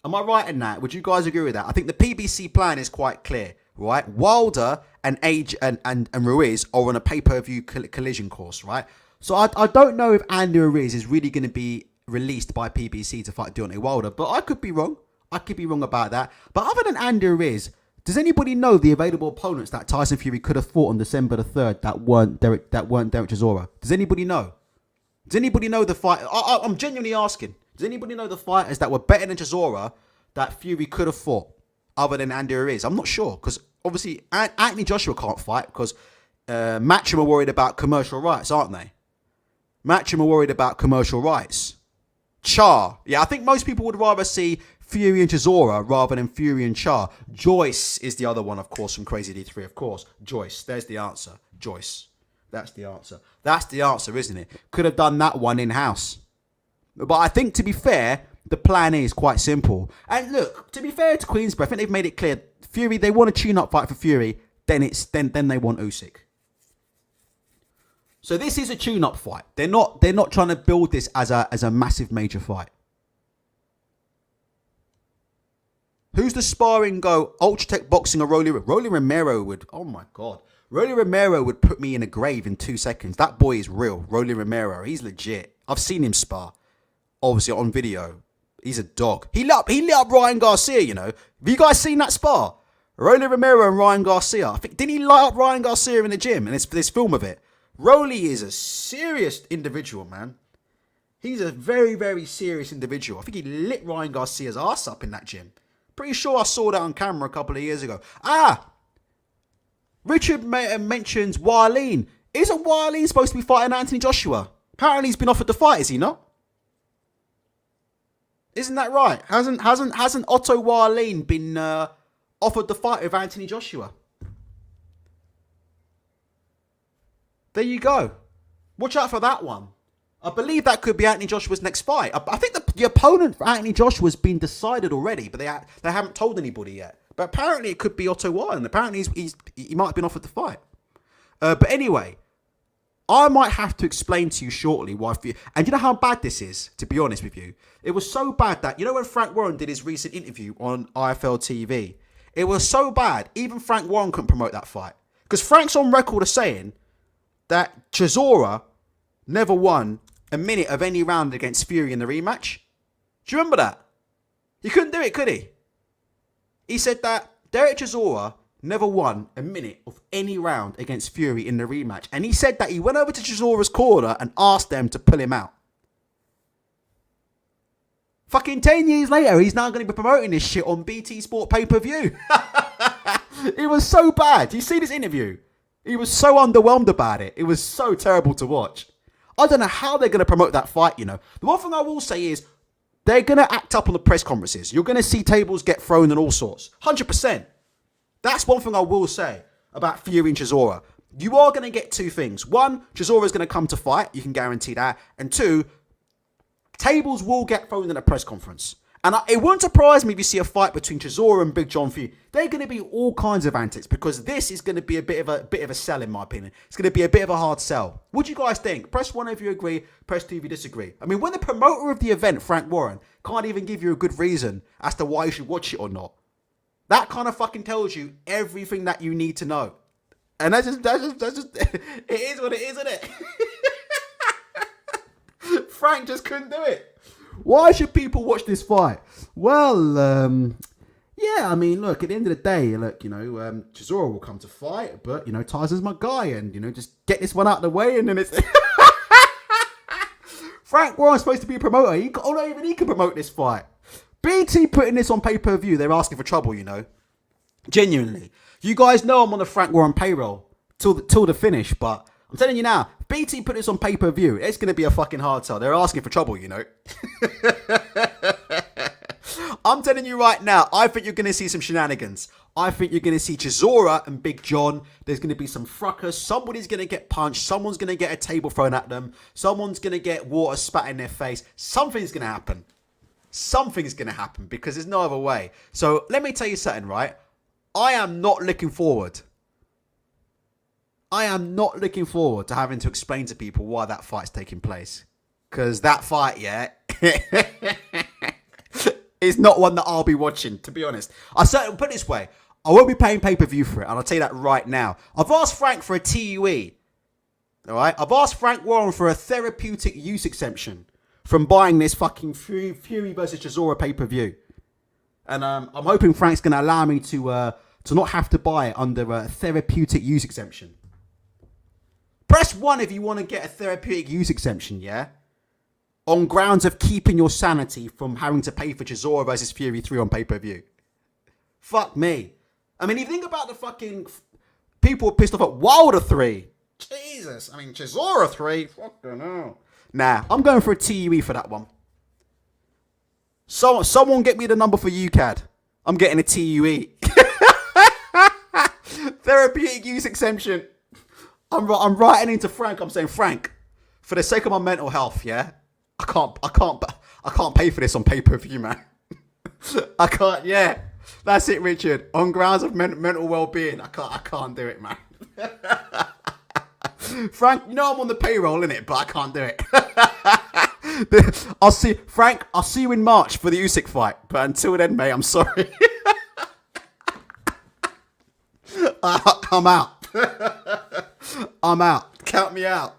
am I right in that? Would you guys agree with that? I think the PBC plan is quite clear, right? Wilder and AJ and Ruiz are on a pay-per-view collision course, right? So I don't know if Andy Ruiz is really going to be released by PBC to fight Deontay Wilder, but I could be wrong. I could be wrong about that. But other than Andy Ruiz, does anybody know the available opponents that Tyson Fury could have fought on December the 3rd that weren't Derek Chisora? Does anybody know? Does anybody know the fight? I'm genuinely asking. Does anybody know the fighters that were better than Chisora that Fury could have fought? other than Andy Ruiz? I'm not sure, because obviously Anthony Joshua can't fight because Matchroom are worried about commercial rights, aren't they? Matchroom are worried about commercial rights. Char. Yeah, I think most people would rather see Fury and Chisora rather than Fury and Char. Joyce is the other one, of course, from Crazy D3, of course. Joyce. There's the answer. Joyce. That's the answer. That's the answer, isn't it? Could have done that one in-house. But I think, to be fair, the plan is quite simple. And look, to be fair to Queensberry, I think they've made it clear. Fury, they want a tune-up fight for Fury. Then they want Usyk. So this is a tune-up fight. They're not trying to build this as a massive major fight. Who's the sparring go? Ultratech Boxing or Rolly Romero would. Oh my God. Rolly Romero would put me in a grave in 2 seconds. That boy is real. Rolly Romero. He's legit. I've seen him spar. Obviously on video. He's a dog. He lit up Ryan Garcia, you know. Have you guys seen that spar? Rolly Romero and Ryan Garcia. I think, didn't he light up Ryan Garcia in the gym? And this film of it. Rolly is a serious individual, man. He's a very, very serious individual. I think he lit Ryan Garcia's ass up in that gym. Pretty sure I saw that on camera a couple of years ago. Richard mentions Warleen. Isn't Warleen supposed to be fighting Anthony Joshua? Apparently he's been offered the fight, is he not? Isn't that right? Hasn't Otto Warleen been offered the fight with Anthony Joshua? There you go. Watch out for that one. I believe that could be Anthony Joshua's next fight. I think the opponent for Anthony Joshua has been decided already, but they haven't told anybody yet. But apparently it could be Otto Warren. Apparently he might have been offered the fight. But anyway, I might have to explain to you shortly why. And you know how bad this is, to be honest with you? It was so bad that, you know when Frank Warren did his recent interview on IFL TV? It was so bad, even Frank Warren couldn't promote that fight. Because Frank's on record as saying that Chisora never won a minute of any round against Fury in the rematch. Do you remember that? He couldn't do it, could he? He said that Derek Chisora never won a minute of any round against Fury in the rematch. And he said that he went over to Chisora's corner and asked them to pull him out. Fucking 10 years later, he's now going to be promoting this shit on BT Sport pay-per-view. It was so bad. You see this interview? He was so underwhelmed about it. It was so terrible to watch. I don't know how they're going to promote that fight, you know. The one thing I will say is they're going to act up on the press conferences. You're going to see tables get thrown and all sorts. 100%. That's one thing I will say about Fury and Chisora. You are going to get two things. One, Chisora is going to come to fight. You can guarantee that. And two, tables will get thrown in a press conference. And it wouldn't surprise me if you see a fight between Chisora and Big John Fury. They're going to be all kinds of antics because this is going to be a bit of a sell, in my opinion. It's going to be a bit of a hard sell. What do you guys think? Press 1 if you agree. Press 2 if you disagree. I mean, when the promoter of the event, Frank Warren, can't even give you a good reason as to why you should watch it or not, that kind of fucking tells you everything that you need to know. And that's just it is what it is, isn't it? Frank just couldn't do it. Why should people watch this fight? Well, yeah, I mean, look, at the end of the day, look, you know, Chisora will come to fight, but, you know, Tyson's my guy, and, you know, just get this one out of the way, and then it's... Frank Warren's supposed to be a promoter. Not even he can promote this fight. BT putting this on pay-per-view, they're asking for trouble, you know. Genuinely. You guys know I'm on the Frank Warren payroll till the finish, but I'm telling you now, BT put this on pay-per-view, it's going to be a fucking hard sell. They're asking for trouble, you know. I'm telling you right now, I think you're going to see some shenanigans. I think you're going to see Chisora and Big John. There's going to be some fracas. Somebody's going to get punched. Someone's going to get a table thrown at them. Someone's going to get water spat in their face. Something's going to happen. Something's going to happen because there's no other way. So let me tell you something, right? I am not looking forward. I am not looking forward to having to explain to people why that fight's taking place. Because that fight, yeah, is not one that I'll be watching, to be honest. I certainly put it this way. I won't be paying pay-per-view for it, and I'll tell you that right now. I've asked Frank for a TUE. All right? I've asked Frank Warren for a therapeutic use exemption from buying this fucking Fury versus Chisora pay-per-view. And I'm hoping Frank's going to allow me to not have to buy it under a therapeutic use exemption. Press 1 if you want to get a therapeutic use exemption, yeah? On grounds of keeping your sanity from having to pay for Chisora versus Fury 3 on pay-per-view. Fuck me. I mean, you think about the fucking people pissed off at Wilder 3. Jesus. I mean, Chisora 3. Fucking hell. Nah, I'm going for a TUE for that one. Someone get me the number for UCAD. I'm getting a TUE. Therapeutic use exemption. I'm writing into Frank. I'm saying, Frank, for the sake of my mental health, yeah, I can't pay for this on pay-per-view, man. I can't. Yeah, that's it, Richard. On grounds of mental well-being, I can't do it, man. Frank, you know I'm on the payroll, innit? But I can't do it. I'll see you in March for the Usyk fight. But until then, mate, I'm sorry. I'm out. I'm out. Count me out.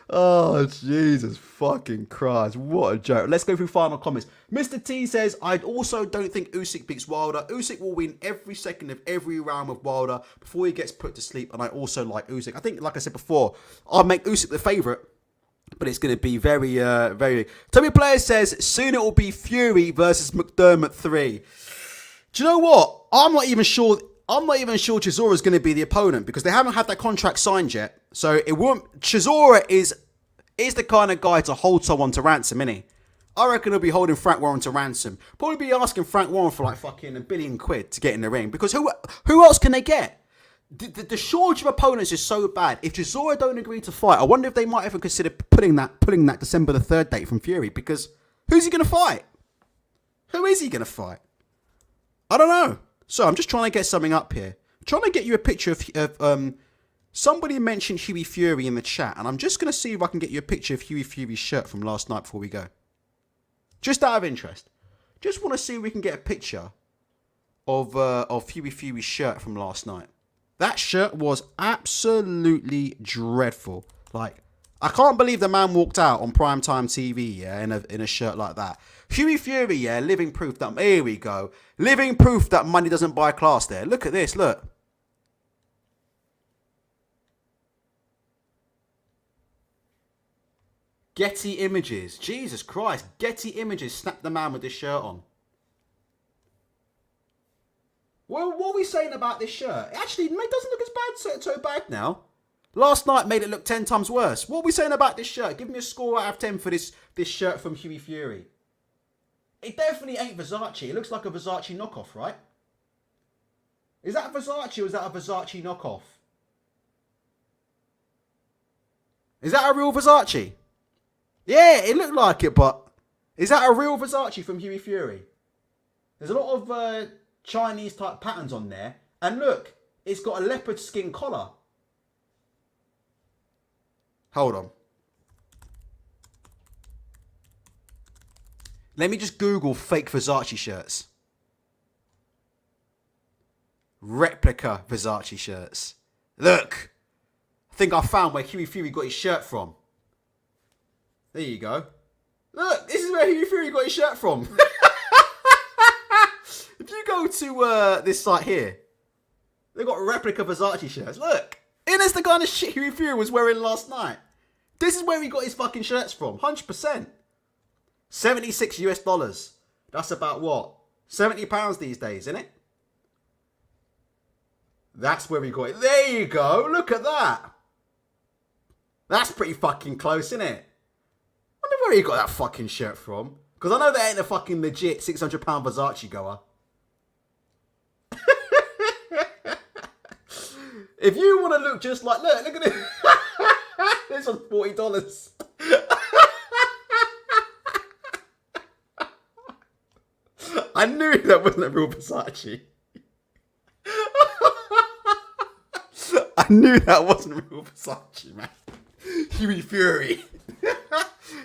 Oh, Jesus fucking Christ. What a joke. Let's go through final comments. Mr. T says, I also don't think Usyk beats Wilder. Usyk will win every second of every round with Wilder before he gets put to sleep. And I also like Usyk. I think, like I said before, I'll make Usyk the favourite. But it's going to be very, very... Tommy Player says, soon it will be Fury versus McDermott 3. Do you know what? I'm not even sure Chisora is going to be the opponent because they haven't had that contract signed yet. So it won't. Chisora is the kind of guy to hold someone to ransom, isn't he? I reckon he'll be holding Frank Warren to ransom. Probably be asking Frank Warren for like fucking £1 billion to get in the ring because who else can they get? The shortage of opponents is so bad. If Chisora don't agree to fight, I wonder if they might even consider putting that December the 3rd date from Fury because who's he going to fight? Who is he going to fight? I don't know. So I'm just trying to get something up here. I'm trying to get you a picture of somebody mentioned Hughie Fury in the chat, and I'm just going to see if I can get you a picture of Hughie Fury's shirt from last night before we go. Just out of interest. Just want to see if we can get a picture of Hughie Fury's shirt from last night. That shirt was absolutely dreadful. Like, I can't believe the man walked out on primetime TV, yeah, in a shirt like that. Hughie Fury, yeah, living proof that... Here we go. Living proof that money doesn't buy class there. Look at this, look. Getty Images. Jesus Christ. Getty Images snapped the man with this shirt on. Well, what are we saying about this shirt? Actually, it doesn't look as so bad now. Last night made it look 10 times worse. What are we saying about this shirt? Give me a score out of 10 for this shirt from Hughie Fury. It definitely ain't Versace. It looks like a Versace knockoff, right? Is that Versace or is that a Versace knockoff? Is that a real Versace? Yeah, it looked like it, but is that a real Versace from Hughie Fury? There's a lot of Chinese type patterns on there. And look, it's got a leopard skin collar. Hold on. Let me just Google fake Versace shirts. Replica Versace shirts. Look. I think I found where Hughie Fury got his shirt from. There you go. Look, this is where Hughie Fury got his shirt from. If you go to this site here, they've got replica Versace shirts. Look. And it's the kind of shit Hughie Fury was wearing last night. This is where he got his fucking shirts from. 100%. $76. That's about what? £70 these days, isn't it? That's where we got it. There you go. Look at that. That's pretty fucking close, isn't it? I wonder where he got that fucking shirt from. Because I know that ain't a fucking legit £600 Versace goer. If you want to look just like... Look at it. This one's $40. I knew that wasn't a real Versace. I knew that wasn't a real Versace, man. Hughie Fury.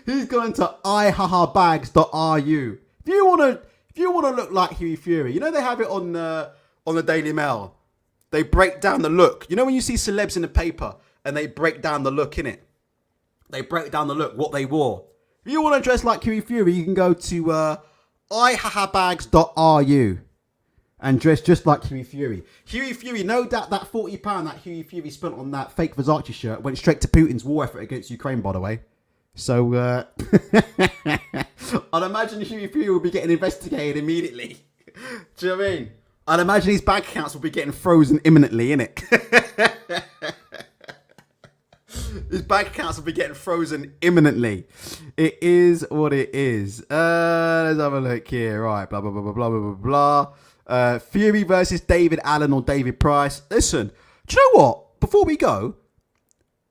He's going to ihahabags.ru. If you want to look like Hughie Fury, you know they have it on the Daily Mail. They break down the look. You know when you see celebs in the paper and they break down the look, innit? They break down the look, what they wore. If you want to dress like Hughie Fury, you can go to ihahabags.ru and dress just like Hughie Fury. Hughie Fury, no doubt that £40 that Hughie Fury spent on that fake Versace shirt went straight to Putin's war effort against Ukraine, by the way. So, I'd imagine Hughie Fury will be getting investigated immediately. Do you know what I mean? I'd imagine his bank accounts will be getting frozen imminently, innit? His bank accounts will be getting frozen imminently. It is what it is. Let's have a look here. Right, blah, blah, blah, blah, blah, blah, blah. Fury versus David Allen or David Price. Listen, do you know what? Before we go,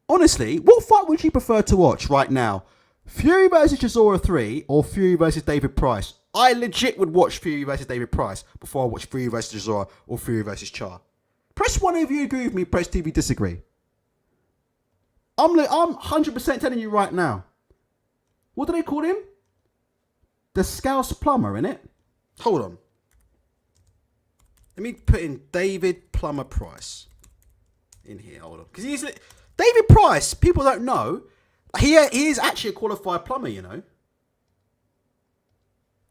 honestly, what fight would you prefer to watch right now? Fury versus Chisora 3 or Fury versus David Price? I legit would watch Fury versus David Price before I watch Fury versus Chisora or Fury versus Char. Press 1 if you agree with me, press 2 if you disagree. I'm 100% telling you right now. What do they call him? The Scouse Plumber, innit? Hold on. Let me put in David Plumber Price in here. Hold on. Because David Price, people don't know, he is actually a qualified plumber, you know.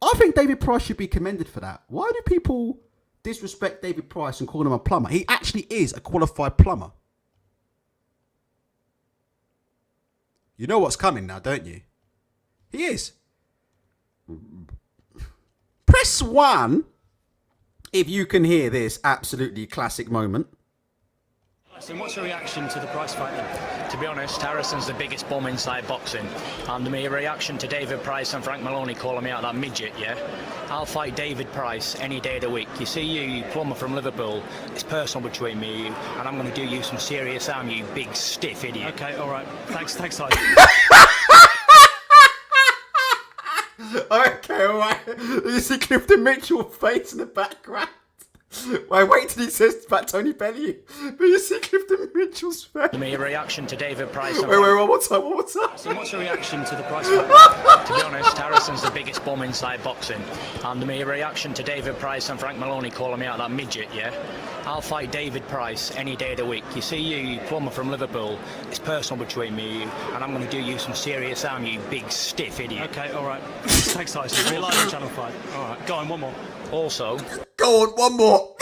I think David Price should be commended for that. Why do people disrespect David Price and call him a plumber? He actually is a qualified plumber. You know what's coming now, don't you? He is. Press 1 if you can hear this absolutely classic moment. So what's your reaction to the Price fight then? To be honest, Harrison's the biggest bum inside boxing. And my reaction to David Price and Frank Maloney calling me out that midget, yeah? I'll fight David Price any day of the week. You see you plumber from Liverpool, it's personal between me and you, and I'm going to do you some serious harm, you big stiff idiot. Okay, all right. Thanks, Tyson. Okay, all right. You see Clifton Mitchell's face in the background. Wait till he says about Tony Bellew. But you see Clifton Mitchell's face. My reaction to David Price. Wait, one more time. So what's your reaction to the Price fight? To be honest, Harrison's the biggest bum inside boxing. And my reaction to David Price and Frank Maloney calling me out that midget, yeah? I'll fight David Price any day of the week. You see you plumber from Liverpool, it's personal between me and you, and I'm going to do you some serious harm, you big stiff idiot. Okay, all right. Thanks, Tyson. We're live on Channel 5. All right, go on, one more. Also... Go on, one more.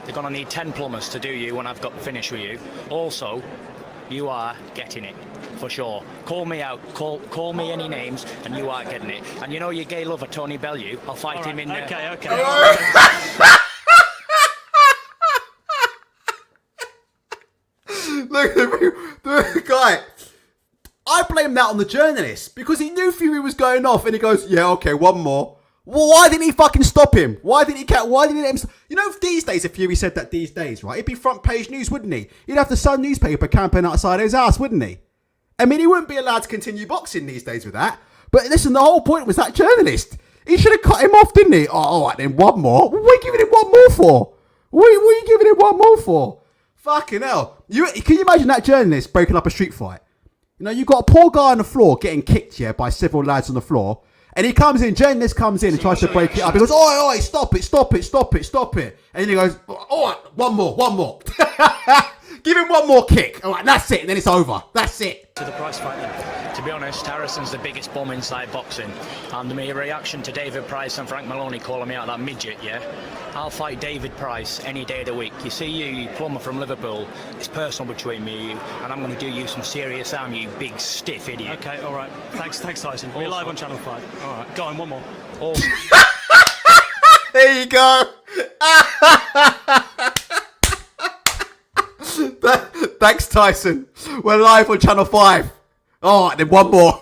They're going to need 10 plumbers to do you when I've got finished with you. Also, you are getting it, for sure. Call me out, call me any names, and you are getting it. And you know your gay lover, Tony Bellew, I'll fight him in there. Okay. Look at the guy. I blame that on the journalist because he knew Fury was going off and he goes, yeah, okay, one more. Well, why didn't he fucking stop him? Why didn't he let him stop? You know, these days, if Fury said that these days, right, it'd be front page news, wouldn't he? He'd have the Sun newspaper camping outside his house, wouldn't he? I mean, he wouldn't be allowed to continue boxing these days with that. But listen, the whole point was that journalist. He should have cut him off, didn't he? Oh, all right, then one more. What are you giving him one more for? What are you giving him one more for? Fucking hell. Can you imagine that journalist breaking up a street fight? You know, you've got a poor guy on the floor getting kicked, yeah, by several lads on the floor. And he comes in, journalist comes in and tries to break it up. He goes, oi, stop it. And then he goes, all right, one more. Give him one more kick. All right, that's it. And then it's over. That's it. To the Price fight then. To be honest, Harrison's the biggest bum inside boxing. And my reaction to David Price and Frank Maloney calling me out that midget, yeah? I'll fight David Price any day of the week. You see you plumber from Liverpool, it's personal between me and you, and I'm going to do you some serious harm, you big stiff idiot. Okay, all right. Thanks, Tyson. We're live on Channel 5. All right, go on, one more. There you go. Thanks, Tyson. We're live on Channel 5. All right, then one more.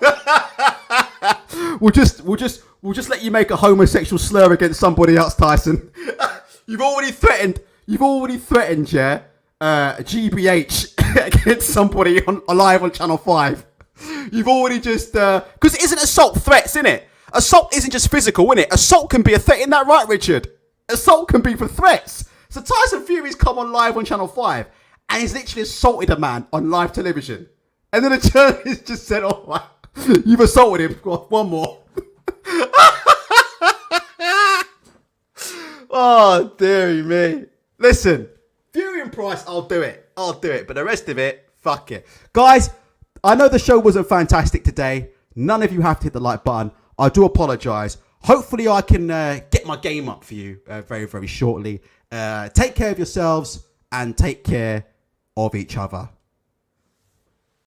We'll just let you make a homosexual slur against somebody else, Tyson. You've already threatened, yeah, GBH against somebody live on Channel 5. You've already just, because it isn't assault threats, innit? Assault isn't just physical, innit? Assault can be a threat, isn't that right, Richard? Assault can be for threats. So Tyson Fury's come on live on Channel 5 and he's literally assaulted a man on live television. And then the journalist just said, oh, wow, you've assaulted him. Go on, one more. Oh, dearie me. Listen, Fury and Price, I'll do it. But the rest of it, fuck it. Guys, I know the show wasn't fantastic today. None of you have to hit the like button. I do apologise. Hopefully I can get my game up for you very, very shortly. Take care of yourselves and take care of each other.